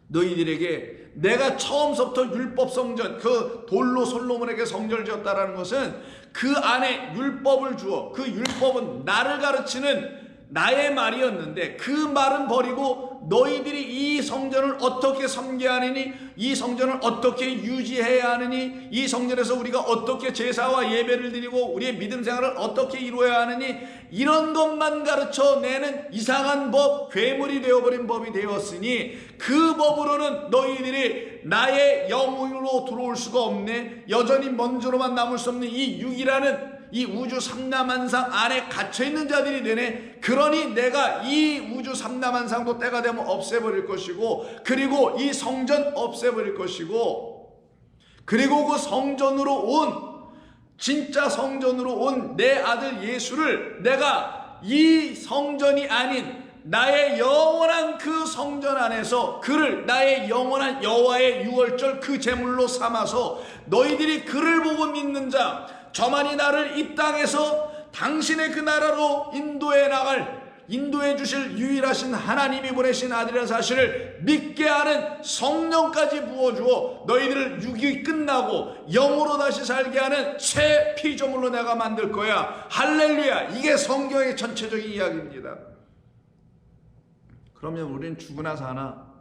너희들에게 내가 처음부터 율법 성전, 그 돌로 솔로몬에게 성전을 지었다라는 것은 그 안에 율법을 주어, 그 율법은 나를 가르치는 나의 말이었는데 그 말은 버리고 너희들이 이 성전을 어떻게 섬겨야 하느니, 이 성전을 어떻게 유지해야 하느니, 이 성전에서 우리가 어떻게 제사와 예배를 드리고 우리의 믿음 생활을 어떻게 이루어야 하느니, 이런 것만 가르쳐 내는 이상한 법, 괴물이 되어버린 법이 되었으니 그 법으로는 너희들이 나의 영으로 들어올 수가 없네. 여전히 먼저로만 남을 수 없는 이 육이라는 이 우주 삼라만상 안에 갇혀있는 자들이 되네. 그러니 내가 이 우주 삼라만상도 때가 되면 없애버릴 것이고, 그리고 이 성전 없애버릴 것이고, 그리고 그 성전으로 온, 진짜 성전으로 온 내 아들 예수를 내가 이 성전이 아닌 나의 영원한 그 성전 안에서 그를 나의 영원한 여호와의 유월절 그 제물로 삼아서 너희들이 그를 보고 믿는 자, 저만이 나를 이 땅에서 당신의 그 나라로 인도해 주실 유일하신 하나님이 보내신 아들이라는 사실을 믿게 하는 성령까지 부어주어 너희들을 육이 끝나고 영으로 다시 살게 하는 새 피조물로 내가 만들 거야. 할렐루야. 이게 성경의 전체적인 이야기입니다. 그러면 우리는 죽으나 사나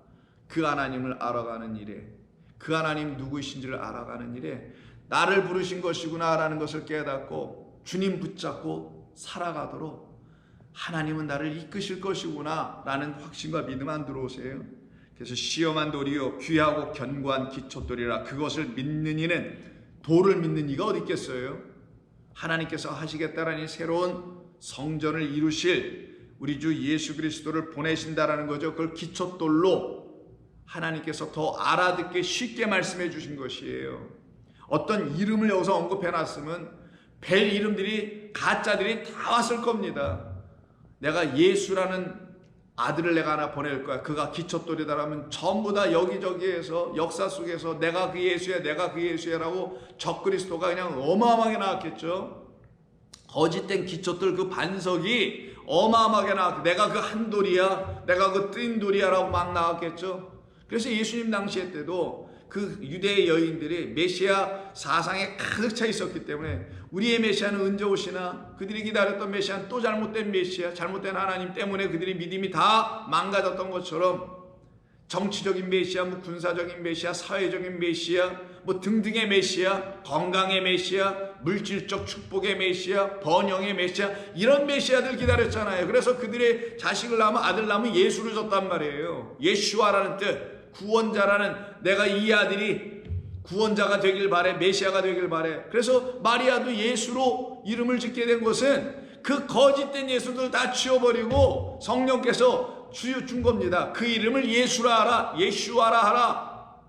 그 하나님을 알아가는 일에, 그 하나님 누구이신지를 알아가는 일에 나를 부르신 것이구나 라는 것을 깨닫고 주님 붙잡고 살아가도록 하나님은 나를 이끄실 것이구나 라는 확신과 믿음 안 들어오세요? 그래서 시험한 돌이요 귀하고 견고한 기초돌이라 그것을 믿는 이는, 돌을 믿는 이가 어디 있겠어요? 하나님께서 하시겠다라는 새로운 성전을 이루실 우리 주 예수 그리스도를 보내신다라는 거죠. 그걸 기초돌로 하나님께서 더 알아듣게 쉽게 말씀해 주신 것이에요. 어떤 이름을 여기서 언급해 놨으면 벨 이름들이, 가짜들이 다 왔을 겁니다. 내가 예수라는 아들을 내가 하나 보낼 거야. 그가 기초돌이다라면 전부 다 여기저기에서 역사 속에서 내가 그 예수야, 내가 그 예수야라고 적그리스도가 그냥 어마어마하게 나왔겠죠. 거짓된 기초돌 그 반석이 어마어마하게 나왔고, 내가 그 한 돌이야, 내가 그 뜬 돌이야라고 막 나왔겠죠. 그래서 예수님 당시에 때도 그 유대의 여인들이 메시아 사상에 가득 차 있었기 때문에 우리의 메시아는 언제 오시나, 그들이 기다렸던 메시아는 또 잘못된 메시아, 잘못된 하나님 때문에 그들이 믿음이 다 망가졌던 것처럼 정치적인 메시아, 뭐 군사적인 메시아, 사회적인 메시아, 뭐 등등의 메시아, 건강의 메시아, 물질적 축복의 메시아, 번영의 메시아, 이런 메시아들 기다렸잖아요. 그래서 그들의 자식을 낳으면, 아들 낳으면 예수를 줬단 말이에요. 예슈아라는 뜻, 구원자라는, 내가 이 아들이 구원자가 되길 바래, 메시아가 되길 바래. 그래서 마리아도 예수로 이름을 짓게 된 것은 그 거짓된 예수들 다 치워버리고 성령께서 준 겁니다. 그 이름을 예수라 하라, 예슈아라 하라.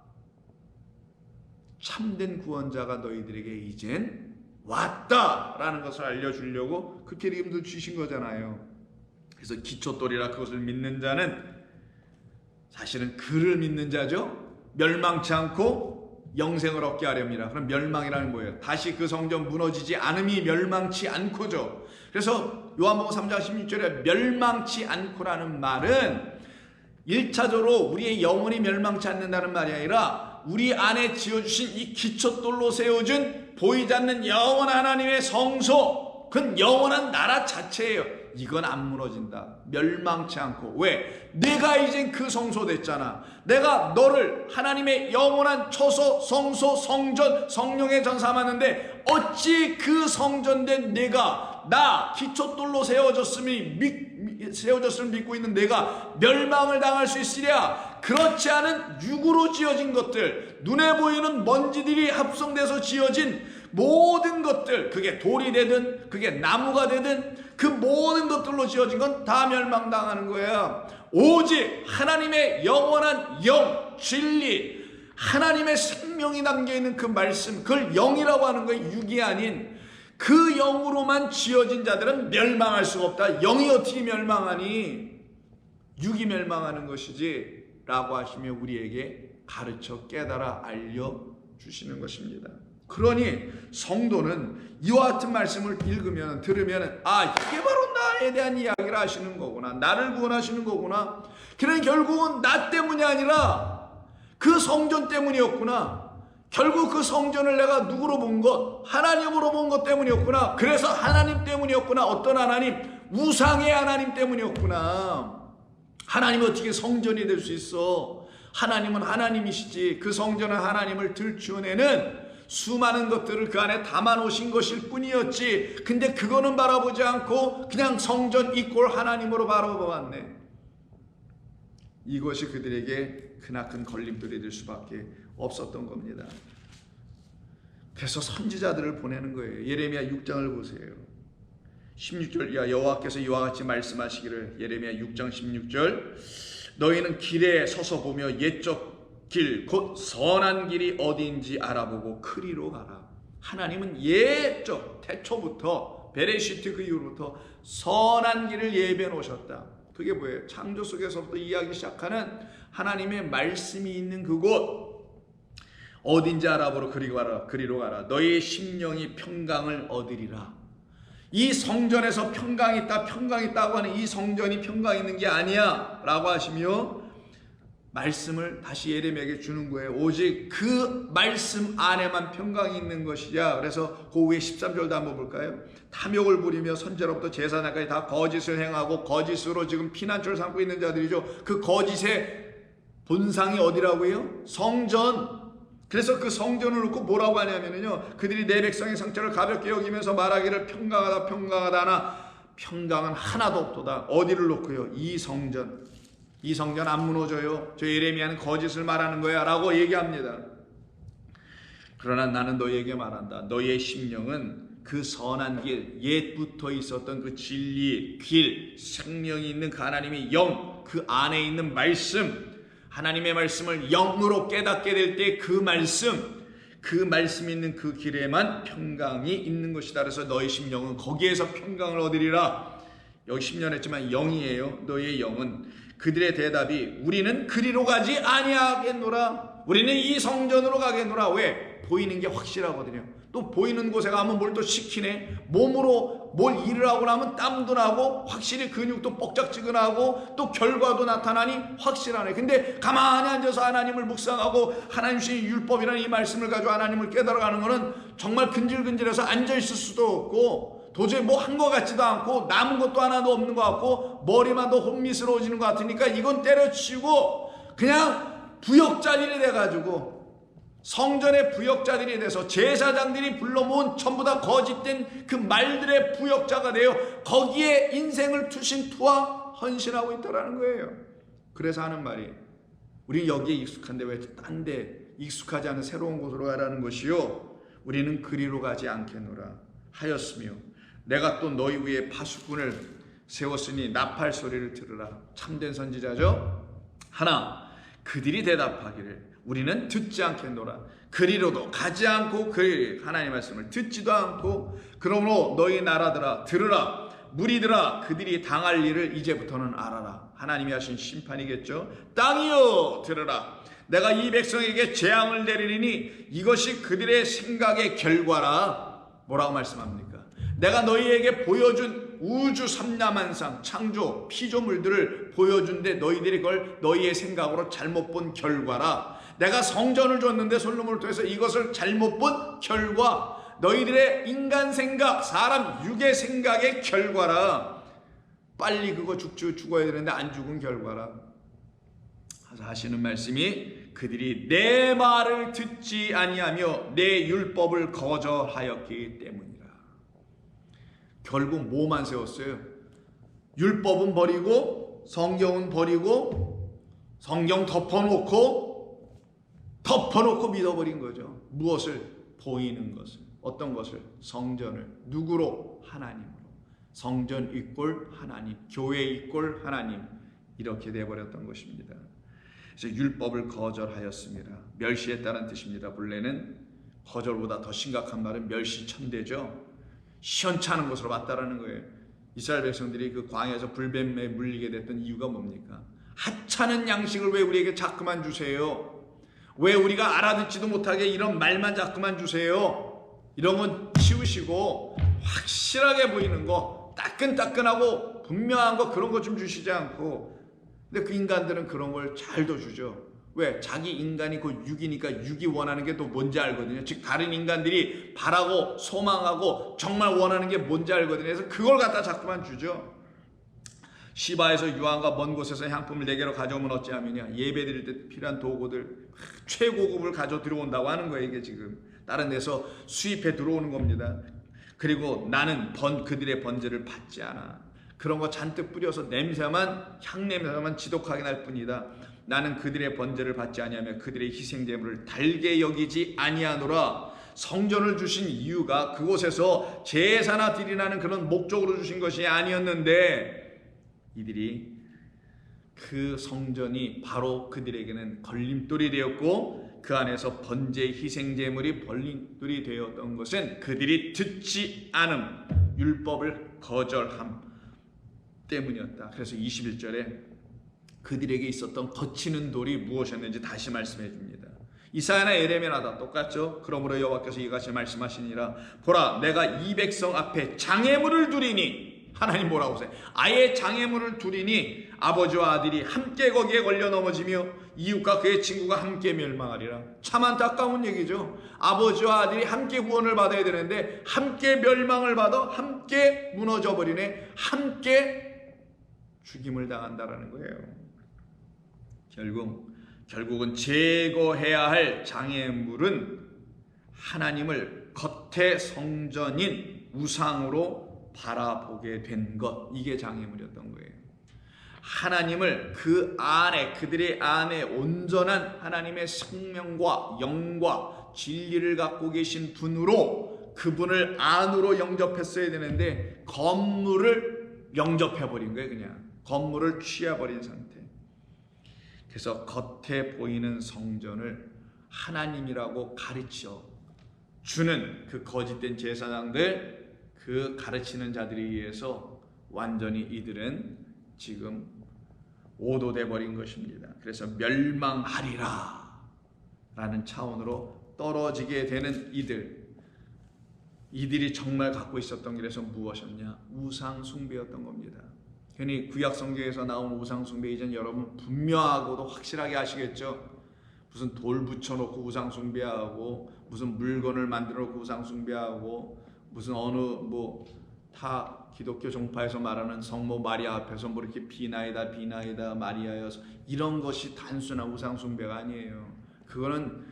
참된 구원자가 너희들에게 이젠 왔다라는 것을 알려주려고 그렇게 이름도 주신 거잖아요. 그래서 기초돌이라 그것을 믿는 자는 사실은 그를 믿는 자죠. 멸망치 않고 영생을 얻게 하렵니다. 그럼 멸망이라는 거예요. 다시 그 성전 무너지지 않음이 멸망치 않고죠. 그래서 요한복음 3장 16절에 멸망치 않고라는 말은 1차적으로 우리의 영혼이 멸망치 않는다는 말이 아니라 우리 안에 지어주신 이 기초돌로 세워준 보이지 않는 영원한 하나님의 성소, 그건 영원한 나라 자체예요. 이건 안 무너진다. 멸망치 않고. 왜? 내가 이젠 그 성소 됐잖아. 내가 너를 하나님의 영원한 처소, 성소, 성전, 성령의 전 삼았는데 어찌 그 성전된 내가, 나 기초돌로 세워졌음을 믿고 있는 내가 멸망을 당할 수 있으랴? 그렇지 않은 육으로 지어진 것들, 눈에 보이는 먼지들이 합성돼서 지어진 모든 것들, 그게 돌이 되든 그게 나무가 되든 그 모든 것들로 지어진 건 다 멸망당하는 거야. 오직 하나님의 영원한 영, 진리, 하나님의 생명이 담겨있는 그 말씀, 그걸 영이라고 하는 거예요. 육이 아닌. 그 영으로만 지어진 자들은 멸망할 수가 없다. 영이 어떻게 멸망하니? 육이 멸망하는 것이지 라고 하시며 우리에게 가르쳐 깨달아 알려주시는 것입니다. 그러니 성도는 이와 같은 말씀을 읽으면 들으면 이게 바로 나에 대한 이야기를 하시는 거구나. 나를 구원하시는 거구나. 그는 결국은 나 때문이 아니라 그 성전 때문이었구나. 결국 그 성전을 내가 누구로 본 것? 하나님으로 본 것 때문이었구나. 그래서 하나님 때문이었구나. 어떤 하나님? 우상의 하나님 때문이었구나. 하나님이 어떻게 성전이 될 수 있어? 하나님은 하나님이시지. 그 성전은 하나님을 들추어내는 수많은 것들을 그 안에 담아놓으신 것일 뿐이었지. 근데 그거는 바라보지 않고 그냥 성전 이꼴 하나님으로 바라보았네. 이것이 그들에게 크나큰 걸림돌이 될 수밖에 없었던 겁니다. 그래서 선지자들을 보내는 거예요. 예레미야 6장을 보세요. 16절 여호와께서 이와 같이 말씀하시기를, 예레미야 6장 16절, 너희는 길에 서서 보며 옛적 길 곧 선한 길이 어디인지 알아보고 그리로 가라. 하나님은 옛적 태초부터 베레시트 그 이후부터 선한 길을 예비해 놓으셨다. 그게 뭐예요? 창조 속에서부터 이야기 시작하는 하나님의 말씀이 있는 그곳 어딘지 알아보러 그리로 가라. 너희의 심령이 평강을 얻으리라. 이 성전에서 평강이 있다고 하는 이 성전이 평강 있는 게 아니야 라고 하시며 말씀을 다시 예레미야에게 주는 거예요. 오직 그 말씀 안에만 평강이 있는 것이야. 그래서 그 후에 13절도 한번 볼까요? 탐욕을 부리며 선지자로부터 제사장까지 다 거짓을 행하고 거짓으로 지금 피난처를 삼고 있는 자들이죠. 그 거짓의 본상이 어디라고요? 성전. 그래서 그 성전을 놓고 뭐라고 하냐면요, 그들이 내 백성의 상처를 가볍게 여기면서 말하기를 평강하다 평강하다 하나 평강은 하나도 없도다. 어디를 놓고요? 이 성전. 이 성전 안 무너져요. 저 예레미야는 거짓을 말하는 거야 라고 얘기합니다. 그러나 나는 너희에게 말한다. 너희의 심령은 그 선한 길, 옛부터 있었던 그 진리, 길, 생명이 있는 그 하나님의 영, 그 안에 있는 말씀, 하나님의 말씀을 영으로 깨닫게 될 때 그 말씀 있는 그 길에만 평강이 있는 것이다. 그래서 너희 심령은 거기에서 평강을 얻으리라. 여기 10년 했지만 영이에요. 너희의 영은. 그들의 대답이 우리는 그리로 가지 아니하겠노라. 우리는 이 성전으로 가겠노라. 왜? 보이는 게 확실하거든요. 또 보이는 곳에 가면 뭘 또 시키네. 몸으로 뭘 일을 하고 나면 땀도 나고 확실히 근육도 뻑짝지근하고 또 결과도 나타나니 확실하네. 근데 가만히 앉아서 하나님을 묵상하고 하나님 주신 율법이라는 이 말씀을 가지고 하나님을 깨달아가는 거는 정말 근질근질해서 앉아있을 수도 없고 도저히 뭐 한 것 같지도 않고 남은 것도 하나도 없는 것 같고 머리만 더 혼미스러워지는 것 같으니까 이건 때려치우고 그냥 부역자들이 돼가지고 성전의 부역자들이 돼서 제사장들이 불러모은 전부 다 거짓된 그 말들의 부역자가 되어 거기에 인생을 투신투하 헌신하고 있다는 거예요. 그래서 하는 말이 우리는 여기에 익숙한데 왜 딴 데 익숙하지 않은 새로운 곳으로 가라는 것이요. 우리는 그리로 가지 않겠노라 하였으며 내가 또 너희 위에 파수꾼을 세웠으니 나팔 소리를 들으라. 참된 선지자죠. 하나 그들이 대답하기를 우리는 듣지 않겠노라. 그리로도 가지 않고 하나님의 말씀을 듣지도 않고 그러므로 너희 나라들아 들으라. 무리들아 그들이 당할 일을 이제부터는 알아라. 하나님이 하신 심판이겠죠. 땅이여 들으라. 내가 이 백성에게 재앙을 내리리니 이것이 그들의 생각의 결과라. 뭐라고 말씀합니까? 내가 너희에게 보여준 우주 삼라만상 창조 피조물들을 보여준데 너희들이 그걸 너희의 생각으로 잘못 본 결과라. 내가 성전을 줬는데 솔로몬을 통해서 이것을 잘못 본 결과, 너희들의 인간 생각, 사람 육의 생각의 결과라. 빨리 그거 죽어야 되는데 안 죽은 결과라. 하시는 말씀이 그들이 내 말을 듣지 아니하며 내 율법을 거절하였기 때문이라. 결국 뭐만 세웠어요? 율법은 버리고 성경은 버리고 성경 덮어놓고 믿어버린 거죠. 무엇을? 보이는 것을. 어떤 것을? 성전을. 누구로? 하나님으로. 성전 이꼴 하나님, 교회 이꼴 하나님, 이렇게 돼버렸던 것입니다. 그래서 율법을 거절하였습니다. 멸시했다는 뜻입니다. 본래는 거절보다 더 심각한 말은 멸시천대죠. 시원찮은 것으로 봤다라는 거예요. 이스라엘 백성들이 그 광야에서 불뱀에 물리게 됐던 이유가 뭡니까? 하찮은 양식을 왜 우리에게 자꾸만 주세요? 왜 우리가 알아듣지도 못하게 이런 말만 자꾸만 주세요? 이런 건 치우시고 확실하게 보이는 거, 따끈따끈하고 분명한 거, 그런 거 좀 주시지 않고. 근데 그 인간들은 그런 걸 잘도 주죠. 왜? 자기 인간이 그 육이니까 육이 원하는 게 또 뭔지 알거든요. 즉 다른 인간들이 바라고 소망하고 정말 원하는 게 뭔지 알거든요. 그래서 그걸 갖다 자꾸만 주죠. 시바에서 유황과 먼 곳에서 향품을 내게로 가져오면 어찌하느냐. 예배드릴 때 필요한 도구들 최고급을 가져 들어온다고 하는 거예요. 이게 지금 다른 데서 수입해 들어오는 겁니다. 그리고 나는 그들의 번제를 받지 않아. 그런 거 잔뜩 뿌려서 향냄새만 지독하게 날 뿐이다. 나는 그들의 번제를 받지 아니하며 그들의 희생제물을 달게 여기지 아니하노라. 성전을 주신 이유가 그곳에서 제사나 드리라는 그런 목적으로 주신 것이 아니었는데, 이들이 그 성전이 바로 그들에게는 걸림돌이 되었고, 그 안에서 번제 희생제물이 걸림돌이 되었던 것은 그들이 듣지 않음, 율법을 거절함 때문이었다. 그래서 21절에 그들에게 있었던 거치는 돌이 무엇이었는지 다시 말씀해 줍니다. 이사야나 에레미야나 다 똑같죠. 그러므로 여호와께서 이같이 말씀하시니라. 보라, 내가 이 백성 앞에 장애물을 두리니, 하나님 뭐라고 하세요? 아예 장애물을 두리니 아버지와 아들이 함께 거기에 걸려 넘어지며 이웃과 그의 친구가 함께 멸망하리라. 참 안타까운 얘기죠. 아버지와 아들이 함께 구원을 받아야 되는데 함께 멸망을 받아 함께 무너져 버리네. 함께 죽임을 당한다라는 거예요. 결국은 제거해야 할 장애물은 하나님을 겉의 성전인 우상으로 바라보게 된 것, 이게 장애물이었던 거예요. 하나님을 그 안에, 그들의 안에 온전한 하나님의 생명과 영과 진리를 갖고 계신 분으로 그분을 안으로 영접했어야 되는데 건물을 영접해버린 거예요. 그냥 건물을 취해버린 상태. 그래서 겉에 보이는 성전을 하나님이라고 가르쳐 주는 그 거짓된 제사장들, 그 가르치는 자들에 의해서 완전히 이들은 지금 오도돼 버린 것입니다. 그래서 멸망하리라 라는 차원으로 떨어지게 되는 이들이 정말 갖고 있었던 게 무엇이었냐? 우상 숭배였던 겁니다. 괜히 구약 성경에서 나온 우상 숭배 이전 여러분 분명하고도 확실하게 아시겠죠? 무슨 돌 붙여놓고 우상 숭배하고, 무슨 물건을 만들어 놓고 우상 숭배하고, 무슨 다 기독교 종파에서 말하는 성모 마리아 앞에서 이렇게 비나이다 마리아여서, 이런 것이 단순한 우상 숭배가 아니에요. 그거는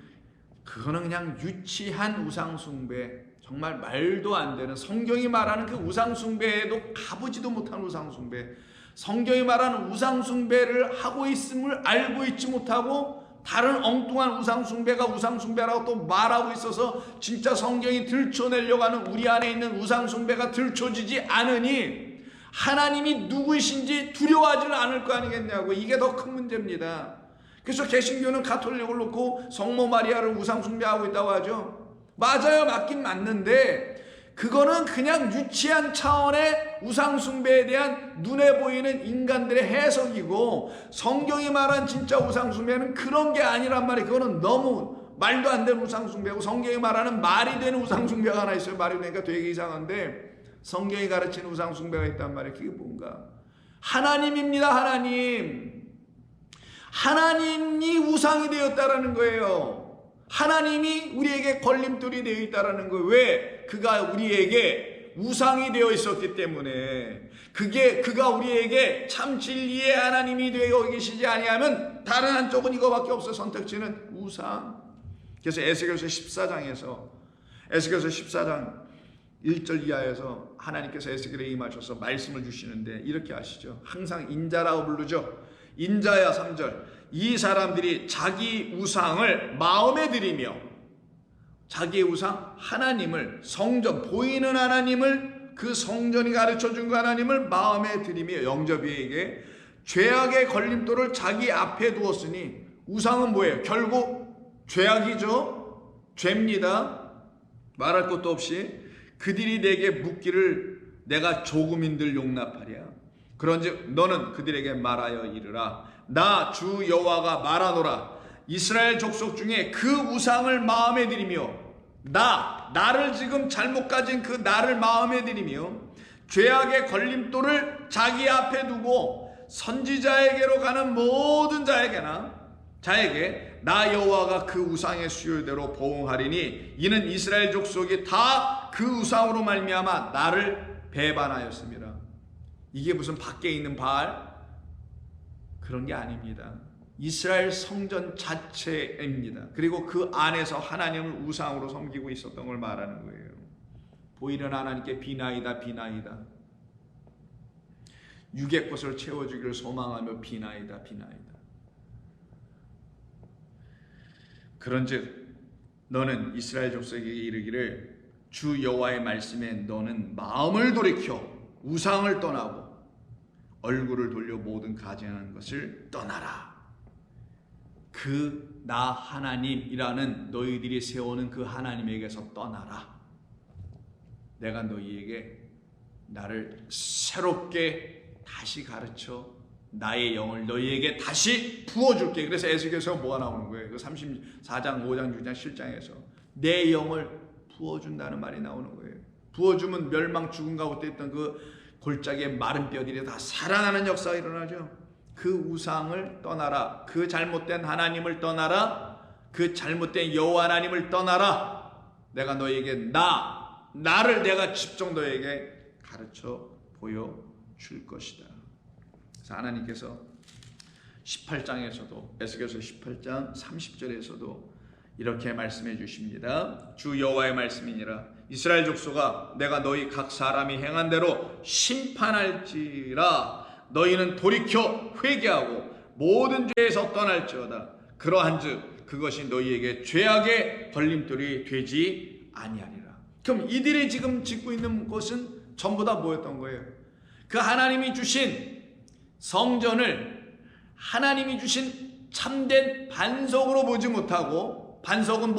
그냥 유치한 우상 숭배, 정말 말도 안 되는, 성경이 말하는 그 우상 숭배에도 가보지도 못한 우상 숭배, 성경이 말하는 우상 숭배를 하고 있음을 알고 있지 못하고 다른 엉뚱한 우상 숭배가 우상 숭배라고 또 말하고 있어서 진짜 성경이 들춰내려고 하는 우리 안에 있는 우상 숭배가 들춰지지 않으니 하나님이 누구이신지 두려워하지는 않을 거 아니겠냐고. 이게 더 큰 문제입니다. 그래서 개신교는 가톨릭을 놓고 성모 마리아를 우상 숭배하고 있다고 하죠. 맞아요. 맞긴 맞는데 그거는 그냥 유치한 차원의 우상 숭배에 대한 눈에 보이는 인간들의 해석이고, 성경이 말한 진짜 우상 숭배는 그런 게 아니란 말이에요. 그거는 너무 말도 안 되는 우상 숭배고, 성경이 말하는 말이 되는 우상 숭배가 하나 있어요. 말이 되니까 되게 이상한데 성경이 가르치는 우상 숭배가 있단 말이에요. 그게 뭔가? 하나님입니다. 하나님이 우상이 되었다라는 거예요. 하나님이 우리에게 걸림돌이 되어 있다라는 거예요. 왜? 그가 우리에게 우상이 되어 있었기 때문에. 그가 우리에게 참 진리의 하나님이 되어 계시지 아니하면 다른 한쪽은 이거밖에 없어요. 선택지는 우상. 그래서 에스겔서 14장 1절 이하에서 하나님께서 에스겔에 임하셔서 말씀을 주시는데 이렇게 하시죠. 항상 인자라고 부르죠. 인자야. 3절. 이 사람들이 자기 우상을 마음에 들이며, 자기의 우상 하나님을, 성전 보이는 하나님을, 그 성전이 가르쳐준 그 하나님을 마음에 들이며 영접이에게 죄악의 걸림돌을 자기 앞에 두었으니, 우상은 뭐예요? 결국 죄악이죠. 죄입니다. 말할 것도 없이. 그들이 내게 묻기를 내가 조금인들 용납하랴. 그런즉 너는 그들에게 말하여 이르라. 나 주 여호와가 말하노라. 이스라엘 족속 중에 그 우상을 마음에 들이며, 나를 지금 잘못 가진 그 나를 마음에 들이며 죄악의 걸림돌을 자기 앞에 두고 선지자에게로 가는 모든 자에게 나 여호와가 그 우상의 수요대로 보응하리니, 이는 이스라엘 족속이 다 그 우상으로 말미암아 나를 배반하였습니다. 이게 무슨 밖에 있는 바알? 그런 게 아닙니다. 이스라엘 성전 자체입니다. 그리고 그 안에서 하나님을 우상으로 섬기고 있었던 걸 말하는 거예요. 보이는 하나님께 비나이다. 육의 것을 채워주기를 소망하며 비나이다. 그런즉 너는 이스라엘 족속에게 이르기를, 주 여호와의 말씀에 너는 마음을 돌이켜 우상을 떠나고 얼굴을 돌려 모든 가증하는 것을 떠나라. 그 나 하나님이라는 너희들이 세우는 그 하나님에게서 떠나라. 내가 너희에게 나를 새롭게 다시 가르쳐 나의 영을 너희에게 다시 부어줄게. 그래서 에스겔에서 뭐가 나오는 거예요? 그 34장, 5장, 6장, 7장에서 내 영을 부어준다는 말이 나오는 거예요. 부어주면 멸망, 죽음 가운데 있던 그 골짜기의 마른 뼈들이 다 살아나는 역사가 일어나죠. 그 우상을 떠나라. 그 잘못된 하나님을 떠나라. 그 잘못된 여호와 하나님을 떠나라. 내가 너에게 나를 내가 직접 너에게 가르쳐 보여줄 것이다. 그래서 하나님께서 18장에서도, 에스겔서 18장 30절에서도 이렇게 말씀해 주십니다. 주 여호와의 말씀이니라. 이스라엘 족속아, 내가 너희 각 사람이 행한 대로 심판할지라. 너희는 돌이켜 회개하고 모든 죄에서 떠날지어다. 그러한즉 그것이 너희에게 죄악의 걸림돌이 되지 아니하리라. 그럼 이들이 지금 짓고 있는 것은 전부 다 뭐였던 거예요? 그 하나님이 주신 성전을 하나님이 주신 참된 반석으로 보지 못하고, 반석은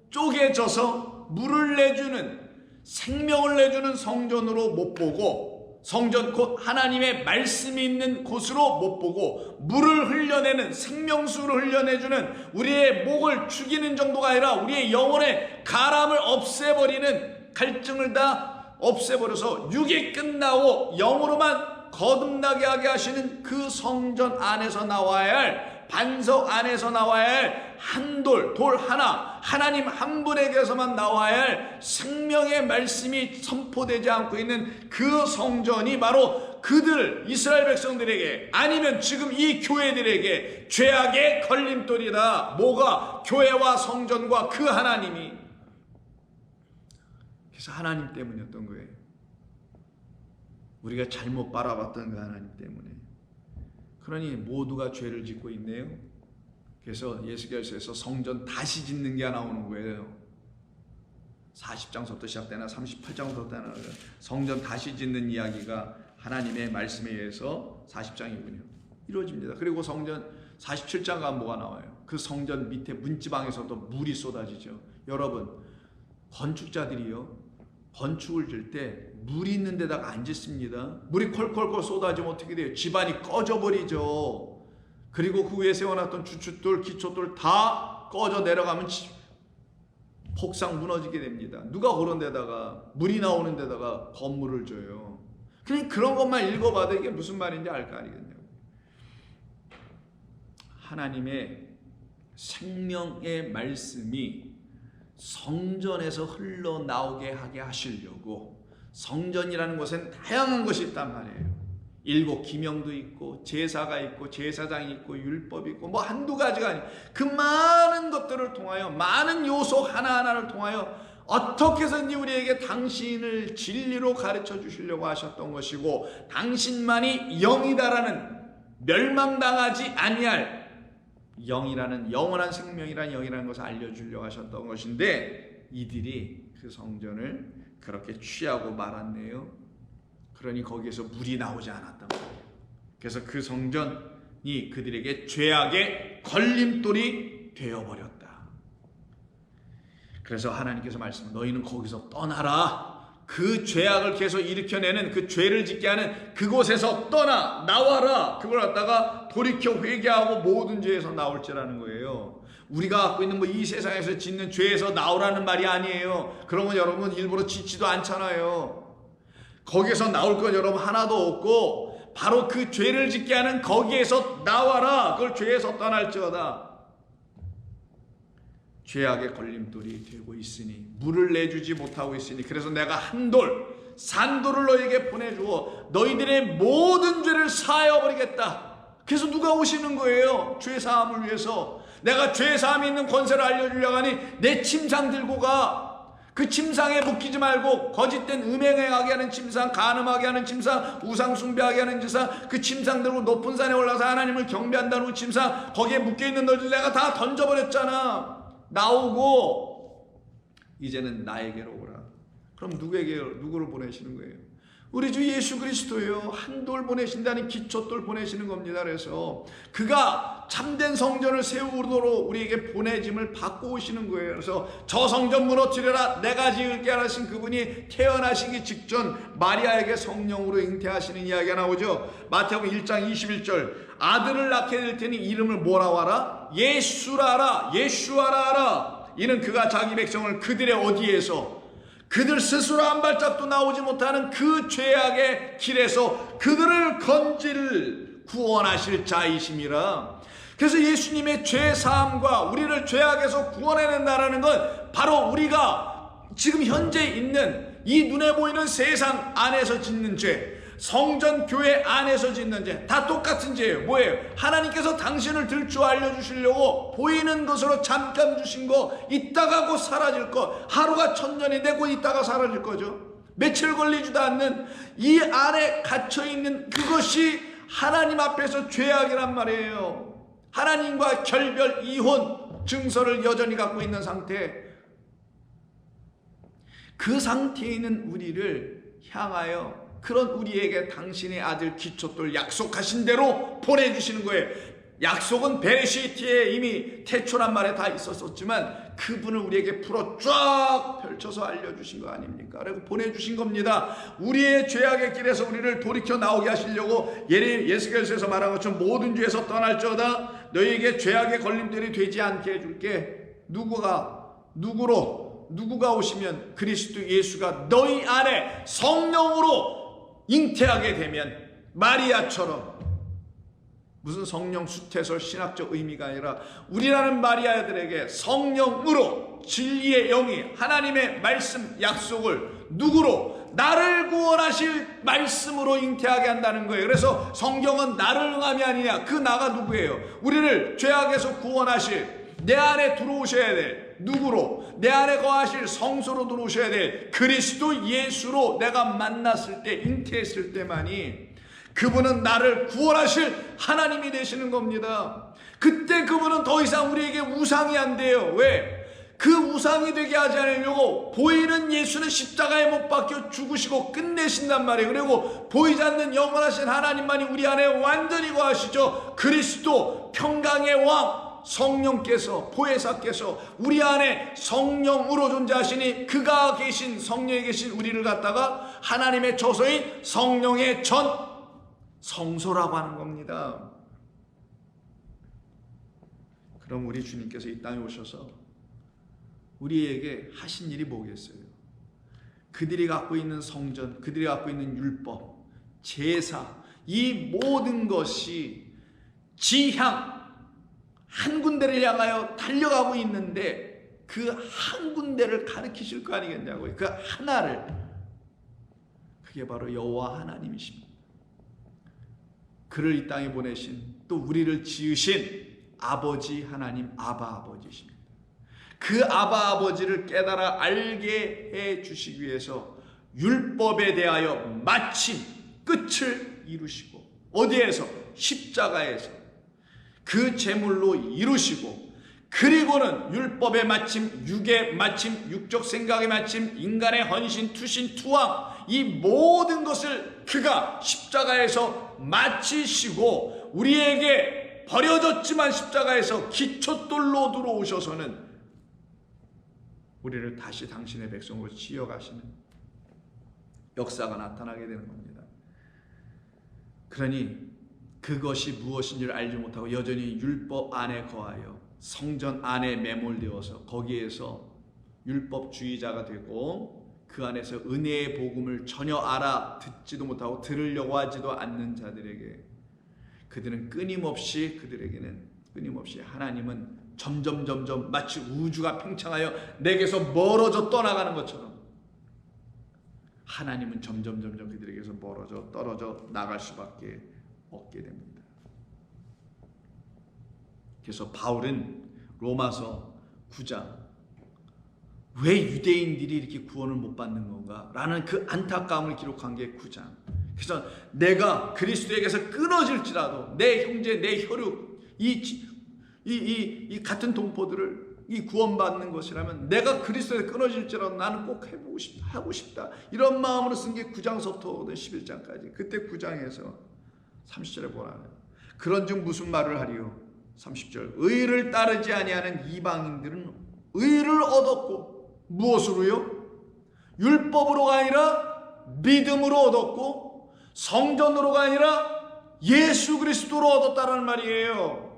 쪼개져서 물을 내주는, 생명을 내주는 성전으로 못 보고, 성전 곧 하나님의 말씀이 있는 곳으로 못 보고, 물을 흘려내는, 생명수를 흘려내주는, 우리의 목을 죽이는 정도가 아니라 우리의 영혼의 가람을 없애버리는, 갈증을 다 없애버려서 육이 끝나고 영으로만 거듭나게 하게 하시는 그 성전 안에서 나와야 할, 반석 안에서 나와야 할 돌 하나, 하나님 한 분에게서만 나와야 할 생명의 말씀이 선포되지 않고 있는 그 성전이 바로 그들, 이스라엘 백성들에게, 아니면 지금 이 교회들에게 죄악의 걸림돌이다. 뭐가? 교회와 성전과 그 하나님이. 그래서 하나님 때문이었던 거예요. 우리가 잘못 바라봤던 그 하나님 때문에. 그러니 모두가 죄를 짓고 있네요. 그래서 예수께서 성전 다시 짓는 게 나오는 거예요. 40장부터 시작되나 38장부터 되나 성전 다시 짓는 이야기가 하나님의 말씀에 의해서 40장이군요. 이루어집니다. 그리고 성전 47장 가면 뭐가 나와요? 그 성전 밑에 문지방에서도 물이 쏟아지죠. 여러분, 건축자들이요, 건축을 질 때 물이 있는 데다가 안 짓습니다. 물이 콜콜콜 쏟아지면 어떻게 돼요? 집안이 꺼져버리죠. 그리고 그 위에 세워놨던 주춧돌, 기초돌 다 꺼져 내려가면 폭삭 무너지게 됩니다. 누가 그런 데다가, 물이 나오는 데다가 건물을 줘요? 그냥 그런 것만 읽어봐도 이게 무슨 말인지 알 거 아니겠냐고. 하나님의 생명의 말씀이 성전에서 흘러나오게 하게 하시려고, 성전이라는 곳엔 다양한 것이 있단 말이에요. 일곱 기명도 있고, 제사가 있고, 제사장이 있고, 율법이 있고, 한두 가지가 아니에요. 그 많은 것들을 통하여, 많은 요소 하나하나를 통하여 어떻게 해서든지 우리에게 당신을 진리로 가르쳐 주시려고 하셨던 것이고, 당신만이 영이다라는, 멸망당하지 아니할 영이라는, 영원한 생명이라는 영이라는 것을 알려주려고 하셨던 것인데, 이들이 그 성전을 그렇게 취하고 말았네요. 그러니 거기에서 물이 나오지 않았단 말이에요. 그래서 그 성전이 그들에게 죄악의 걸림돌이 되어버렸다. 그래서 하나님께서 말씀하시는 너희는 거기서 떠나라. 그 죄악을 계속 일으켜내는 그 죄를 짓게 하는 그곳에서 나와라. 그걸 갖다가 돌이켜 회개하고 모든 죄에서 나올지라는 거예요. 우리가 갖고 있는 이 세상에서 짓는 죄에서 나오라는 말이 아니에요. 그러면 여러분 일부러 짓지도 않잖아요. 거기에서 나올 건 여러분 하나도 없고 바로 그 죄를 짓게 하는 거기에서 나와라. 그걸 죄에서 떠날지어다. 죄악의 걸림돌이 되고 있으니 물을 내주지 못하고 있으니 그래서 내가 산돌을 너에게 보내주어 너희들의 모든 죄를 사하여버리겠다. 그래서 누가 오시는 거예요? 죄사함을 위해서. 내가 죄사함이 있는 권세를 알려주려고 하니 내 침상 들고 가. 그 침상에 묶이지 말고 거짓된 음행하게 하는 침상, 간음하게 하는 침상, 우상 숭배하게 하는 침상, 그 침상 들고 높은 산에 올라서 하나님을 경배한다는 그 침상, 거기에 묶여있는 너희들 내가 다 던져버렸잖아. 나오고 이제는 나에게로 오라. 그럼 누구를 보내시는 거예요? 우리 주 예수 그리스도예요. 한 돌 보내신다는 기초돌 보내시는 겁니다. 그래서 그가 참된 성전을 세우도록 우리에게 보내짐을 받고 오시는 거예요. 그래서 저 성전 무너뜨려라 내가 지을게 하신 그분이 태어나시기 직전 마리아에게 성령으로 잉태하시는 이야기가 나오죠. 마태복음 1장 21절 아들을 낳게 될 테니 이름을 뭐라고 하라? 예수라라. 예수아라 하라. 이는 그가 자기 백성을 그들의 어디에서 그들 스스로 한 발짝도 나오지 못하는 그 죄악의 길에서 그들을 구원하실 자이심이라. 그래서 예수님의 죄사함과 우리를 죄악에서 구원해낸다는 건 바로 우리가 지금 현재 있는 이 눈에 보이는 세상 안에서 짓는 죄, 성전 교회 안에서 짓는 죄 다 똑같은 죄예요. 뭐예요? 하나님께서 당신을 들 줄 알려주시려고 보이는 것으로 잠깐 주신 거 이따가 곧 사라질 거. 하루가 천년인데 곧 이따가 사라질 거죠. 며칠 걸리지도 않는 이 안에 갇혀있는 그것이 하나님 앞에서 죄악이란 말이에요. 하나님과 결별 이혼 증서를 여전히 갖고 있는 상태. 그 상태에 있는 우리를 향하여 그런 우리에게 당신의 아들 기초돌 약속하신 대로 보내주시는 거예요. 약속은 베레시티에 이미 태초란 말에 다 있었지만 그분을 우리에게 풀어 쫙 펼쳐서 알려주신 거 아닙니까? 그리고 보내주신 겁니다. 우리의 죄악의 길에서 우리를 돌이켜 나오게 하시려고 예수께서 말한 것처럼 모든 죄에서 떠날지어다 너희에게 죄악의 걸림돌이 되지 않게 해줄게. 누구가 오시면 그리스도 예수가 너희 안에 성령으로 잉태하게 되면 마리아처럼 무슨 성령 수태설 신학적 의미가 아니라 우리라는 마리아들에게 성령으로 진리의 영이 하나님의 말씀 약속을 누구로? 나를 구원하실 말씀으로 잉태하게 한다는 거예요. 그래서 성경은 나를 응함이 아니냐. 그 나가 누구예요? 우리를 죄악에서 구원하실 내 안에 들어오셔야 될 누구로? 내 안에 거하실 성소로 들어오셔야 될 그리스도 예수로 내가 만났을 때 잉태했을 때만이 그분은 나를 구원하실 하나님이 되시는 겁니다. 그때 그분은 더 이상 우리에게 우상이 안 돼요. 왜? 그 우상이 되게 하지 않으려고 보이는 예수는 십자가에 못 박혀 죽으시고 끝내신단 말이에요. 그리고 보이지 않는 영원하신 하나님만이 우리 안에 완전히 거하시죠. 그리스도 평강의 왕 성령께서 보혜사께서 우리 안에 성령으로 존재하시니 그가 계신 성령에 계신 우리를 갖다가 하나님의 처소인 성령의 전 성소라고 하는 겁니다. 그럼 우리 주님께서 이 땅에 오셔서 우리에게 하신 일이 뭐겠어요? 그들이 갖고 있는 성전, 그들이 갖고 있는 율법, 제사, 이 모든 것이 지향 한 군데를 향하여 달려가고 있는데 그 한 군데를 가르치실 거 아니겠냐고요. 그 하나를. 그게 바로 여호와 하나님이십니다. 그를 이 땅에 보내신 또 우리를 지으신 아버지 하나님 아바 아버지십니다. 그 아바 아버지를 깨달아 알게 해 주시기 위해서 율법에 대하여 마침 끝을 이루시고 어디에서? 십자가에서 그 제물로 이루시고 그리고는 율법의 마침, 육의 마침, 육적 생각의 마침, 인간의 헌신, 투신, 투항, 이 모든 것을 그가 십자가에서 마치시고 우리에게 버려졌지만 십자가에서 기초돌로 들어오셔서는 우리를 다시 당신의 백성으로 지어가시는 역사가 나타나게 되는 겁니다. 그러니 그것이 무엇인지를 알지 못하고 여전히 율법 안에 거하여 성전 안에 매몰되어서 거기에서 율법주의자가 되고 그 안에서 은혜의 복음을 전혀 알아듣지도 못하고 들으려고 하지도 않는 자들에게 그들에게는 끊임없이 하나님은 점점 마치 우주가 팽창하여 내게서 멀어져 떠나가는 것처럼 하나님은 점점 그들에게서 멀어져 떨어져 나갈 수밖에 없게 됩니다. 그래서 바울은 로마서 9장 왜 유대인들이 이렇게 구원을 못 받는 건가? 라는 그 안타까움을 기록한 게 9장. 그래서 내가 그리스도에게서 끊어질지라도 내 형제, 내 혈육, 이 같은 동포들을 이 구원받는 것이라면 내가 그리스도에 끊어질지라도 나는 꼭 해보고 싶다, 하고 싶다. 이런 마음으로 쓴 게 9장서부터 11장까지. 그때 9장에서 30절에 보라는 그런즉 무슨 말을 하리요? 30절 의를 따르지 아니하는 이방인들은 의를 얻었고 무엇으로요? 율법으로가 아니라 믿음으로 얻었고 성전으로가 아니라 예수 그리스도로 얻었다는 말이에요.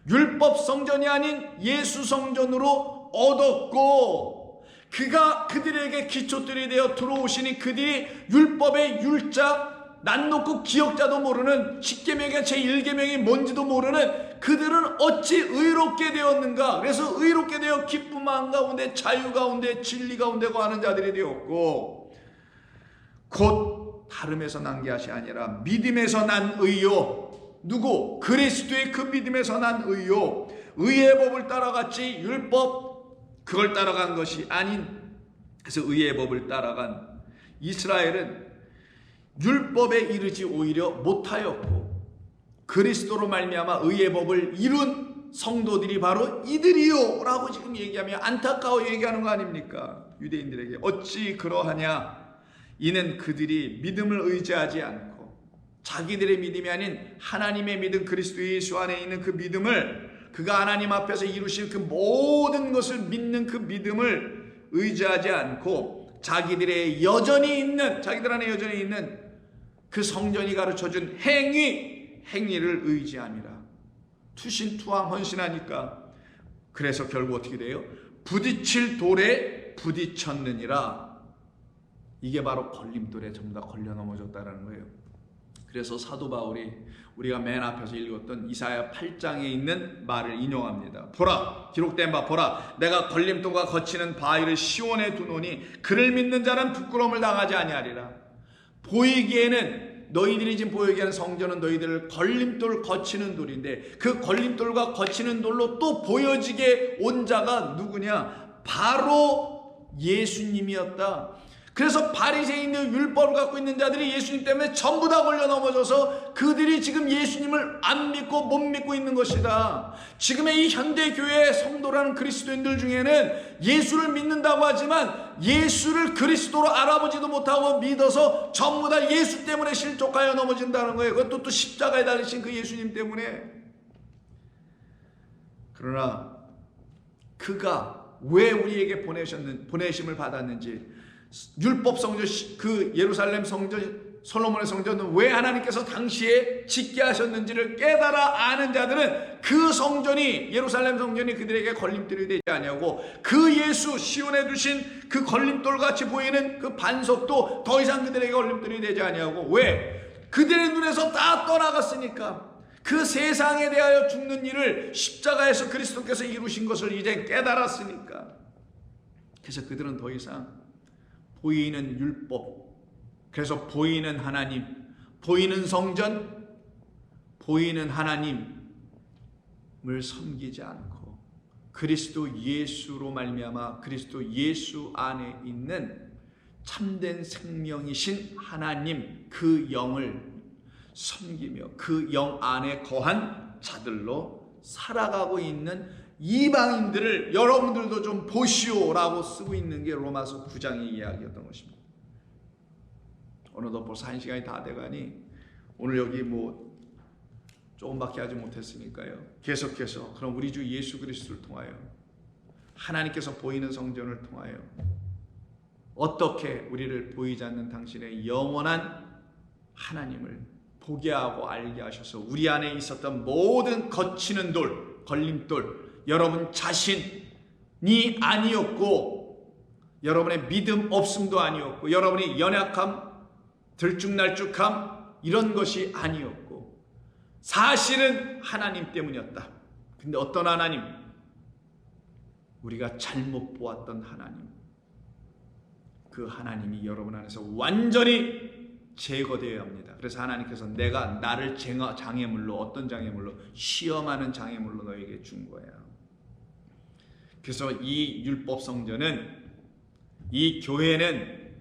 율법 성전이 아닌 예수 성전으로 얻었고 그가 그들에게 기초들이 되어 들어오시니 그들이 율법의 율자 난 놓고 기억자도 모르는 십계명의 제1계명이 뭔지도 모르는 그들은 어찌 의롭게 되었는가? 그래서 의롭게 되어 기쁨 가운데 자유 가운데 진리 가운데 거하는 자들이 되었고 곧 다름에서 난 것이 아니라 믿음에서 난 의요. 누구? 그리스도의 그 믿음에서 난 의요. 의의 법을 따라갔지 율법 그걸 따라간 것이 아닌. 그래서 의의 법을 따라간 이스라엘은 율법에 이르지 오히려 못하였고 그리스도로 말미암아 의의 법을 이룬 성도들이 바로 이들이요 라고 지금 얘기하며 안타까워 얘기하는 거 아닙니까? 유대인들에게 어찌 그러하냐? 이는 그들이 믿음을 의지하지 않고 자기들의 믿음이 아닌 하나님의 믿음 그리스도 예수 안에 있는 그 믿음을 그가 하나님 앞에서 이루신 그 모든 것을 믿는 그 믿음을 의지하지 않고 자기들 안에 여전히 있는 그 성전이 가르쳐준 행위를 의지함이라. 투신투항 헌신하니까 그래서 결국 어떻게 돼요? 부딪힐 돌에 부딪혔느니라. 이게 바로 걸림돌에 전부 다 걸려 넘어졌다는 거예요. 그래서 사도 바울이 우리가 맨 앞에서 읽었던 이사야 8장에 있는 말을 인용합니다. 보라, 기록된 바 보라, 내가 걸림돌과 거치는 바위를 시온에 두노니 그를 믿는 자는 부끄러움을 당하지 아니하리라. 보이기에는 너희들이 지금 보이기에는 성전은 너희들을 걸림돌 거치는 돌인데 그 걸림돌과 거치는 돌로 또 보여지게 온 자가 누구냐? 바로 예수님이었다. 그래서 바리새인들 율법을 갖고 있는 자들이 예수님 때문에 전부 다 걸려 넘어져서 그들이 지금 예수님을 안 믿고 못 믿고 있는 것이다. 지금의 이 현대교회 성도라는 그리스도인들 중에는 예수를 믿는다고 하지만 예수를 그리스도로 알아보지도 못하고 믿어서 전부 다 예수 때문에 실족하여 넘어진다는 거예요. 그것도 또 십자가에 달리신 그 예수님 때문에. 그러나 그가 왜 우리에게 보내심을 받았는지, 율법 성전, 그 예루살렘 성전, 솔로몬의 성전은 왜 하나님께서 당시에 짓게 하셨는지를 깨달아 아는 자들은 그 성전이, 예루살렘 성전이 그들에게 걸림돌이 되지 아니하고 그 예수 시온에 두신 그 걸림돌같이 보이는 그 반석도 더 이상 그들에게 걸림돌이 되지 아니하고, 왜? 그들의 눈에서 다 떠나갔으니까. 그 세상에 대하여 죽는 일을 십자가에서 그리스도께서 이루신 것을 이제 깨달았으니까. 그래서 그들은 더 이상 보이는 율법, 그래서 보이는 하나님, 보이는 성전, 보이는 하나님을 섬기지 않고 그리스도 예수로 말미암아 그리스도 예수 안에 있는 참된 생명이신 하나님, 그 영을 섬기며 그 영 안에 거한 자들로 살아가고 있는 이방인들을 여러분들도 좀 보시오라고 쓰고 있는 게 로마서 9장의 이야기였던 것입니다. 어느덧 벌써 1시간이 다 돼가니 오늘 여기 뭐 조금밖에 하지 못했으니까요. 계속해서 그럼 우리 주 예수 그리스도를 통하여 하나님께서 보이는 성전을 통하여 어떻게 우리를 보이지 않는 당신의 영원한 하나님을 보게 하고 알게 하셔서 우리 안에 있었던 모든 거치는 돌, 걸림돌, 여러분 자신이 아니었고 여러분의 믿음 없음도 아니었고 여러분의 연약함, 들쭉날쭉함 이런 것이 아니었고 사실은 하나님 때문이었다. 근데 어떤 하나님? 우리가 잘못 보았던 하나님. 그 하나님이 여러분 안에서 완전히 제거되어야 합니다. 그래서 하나님께서 내가 나를 장애물로 어떤 장애물로 시험하는 장애물로 너에게 준 거야. 그래서 이 율법 성전은 이 교회는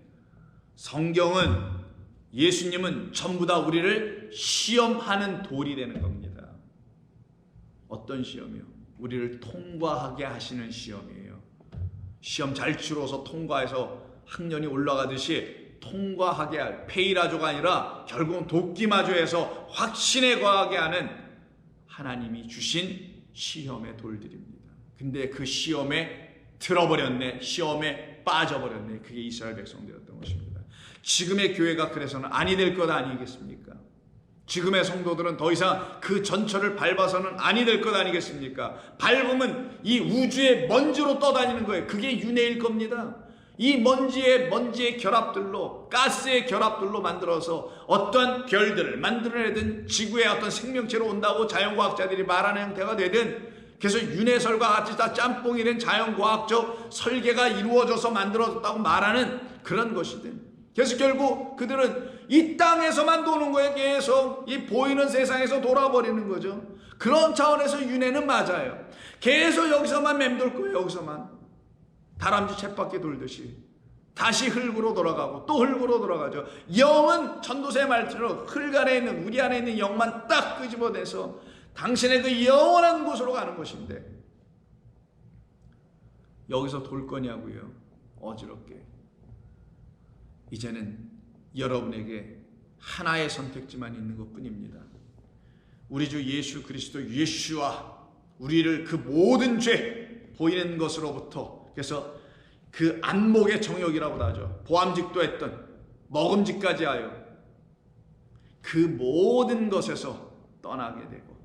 성경은 예수님은 전부 다 우리를 시험하는 돌이 되는 겁니다. 어떤 시험이요? 우리를 통과하게 하시는 시험이에요. 시험 잘 치러서 통과해서 학년이 올라가듯이 통과하게 할 페이라조가 아니라 결국은 돕기마저해서 확신에 거하게 하는 하나님이 주신 시험의 돌들입니다. 근데 그 시험에 들어버렸네, 시험에 빠져버렸네. 그게 이스라엘 백성들이었던 것입니다. 지금의 교회가 그래서는 아니 될 것 아니겠습니까? 지금의 성도들은 더 이상 그 전철을 밟아서는 아니 될 것 아니겠습니까? 밟으면 이 우주의 먼지로 떠다니는 거예요. 그게 윤회일 겁니다. 이 먼지의 결합들로, 가스의 결합들로 만들어서 어떠한 별들을 만들어내든 지구의 어떤 생명체로 온다고 자연과학자들이 말하는 형태가 되든 그래서 윤회설과 같이 다 짬뽕이 된 자연과학적 설계가 이루어져서 만들어졌다고 말하는 그런 것이든 그래서 결국 그들은 이 땅에서만 도는 거예요. 계속 이 보이는 세상에서 돌아버리는 거죠. 그런 차원에서 윤회는 맞아요. 계속 여기서만 맴돌 거예요. 여기서만 다람쥐 쳇바퀴 돌듯이 다시 흙으로 돌아가고 또 흙으로 돌아가죠. 영은 전도서의 말처럼 흙 안에 있는 우리 안에 있는 영만 딱 끄집어내서 당신의 그 영원한 곳으로 가는 것인데 여기서 돌 거냐고요. 어지럽게. 이제는 여러분에게 하나의 선택지만 있는 것뿐입니다. 우리 주 예수 그리스도 예수와 우리를 그 모든 죄 보이는 것으로부터 그래서 그 안목의 정욕이라고도 하죠. 보암직도 했던 먹음직까지 하여 그 모든 것에서 떠나게 되고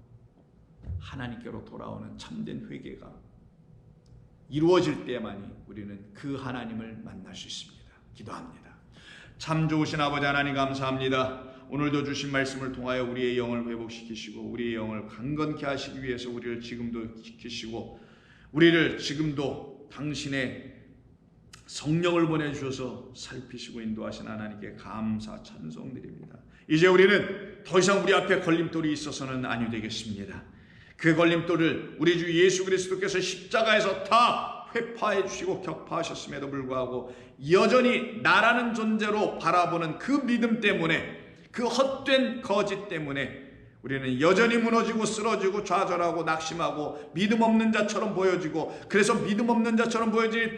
하나님께로 돌아오는 참된 회개가 이루어질 때만이 우리는 그 하나님을 만날 수 있습니다. 기도합니다. 참 좋으신 아버지 하나님 감사합니다. 오늘도 주신 말씀을 통하여 우리의 영을 회복시키시고 우리의 영을 강건케 하시기 위해서 우리를 지금도 지키시고 우리를 지금도 당신의 성령을 보내주셔서 살피시고 인도하신 하나님께 감사 찬송드립니다. 이제 우리는 더 이상 우리 앞에 걸림돌이 있어서는 아니 되겠습니다. 그 걸림돌을 우리 주 예수 그리스도께서 십자가에서 다 회파해 주시고 격파하셨음에도 불구하고 여전히 나라는 존재로 바라보는 그 믿음 때문에 그 헛된 거짓 때문에 우리는 여전히 무너지고 쓰러지고 좌절하고 낙심하고 믿음 없는 자처럼 보여지고 그래서 믿음 없는 자처럼 보여지니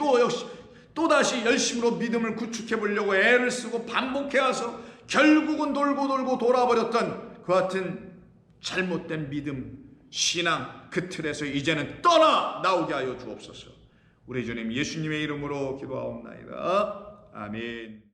또다시 열심으로 믿음을 구축해 보려고 애를 쓰고 반복해와서 결국은 돌고 돌아버렸던 그 같은 잘못된 믿음 신앙 그 틀에서 이제는 떠나 나오게 하여 주옵소서. 우리 주님 예수님의 이름으로 기도하옵나이다. 아멘.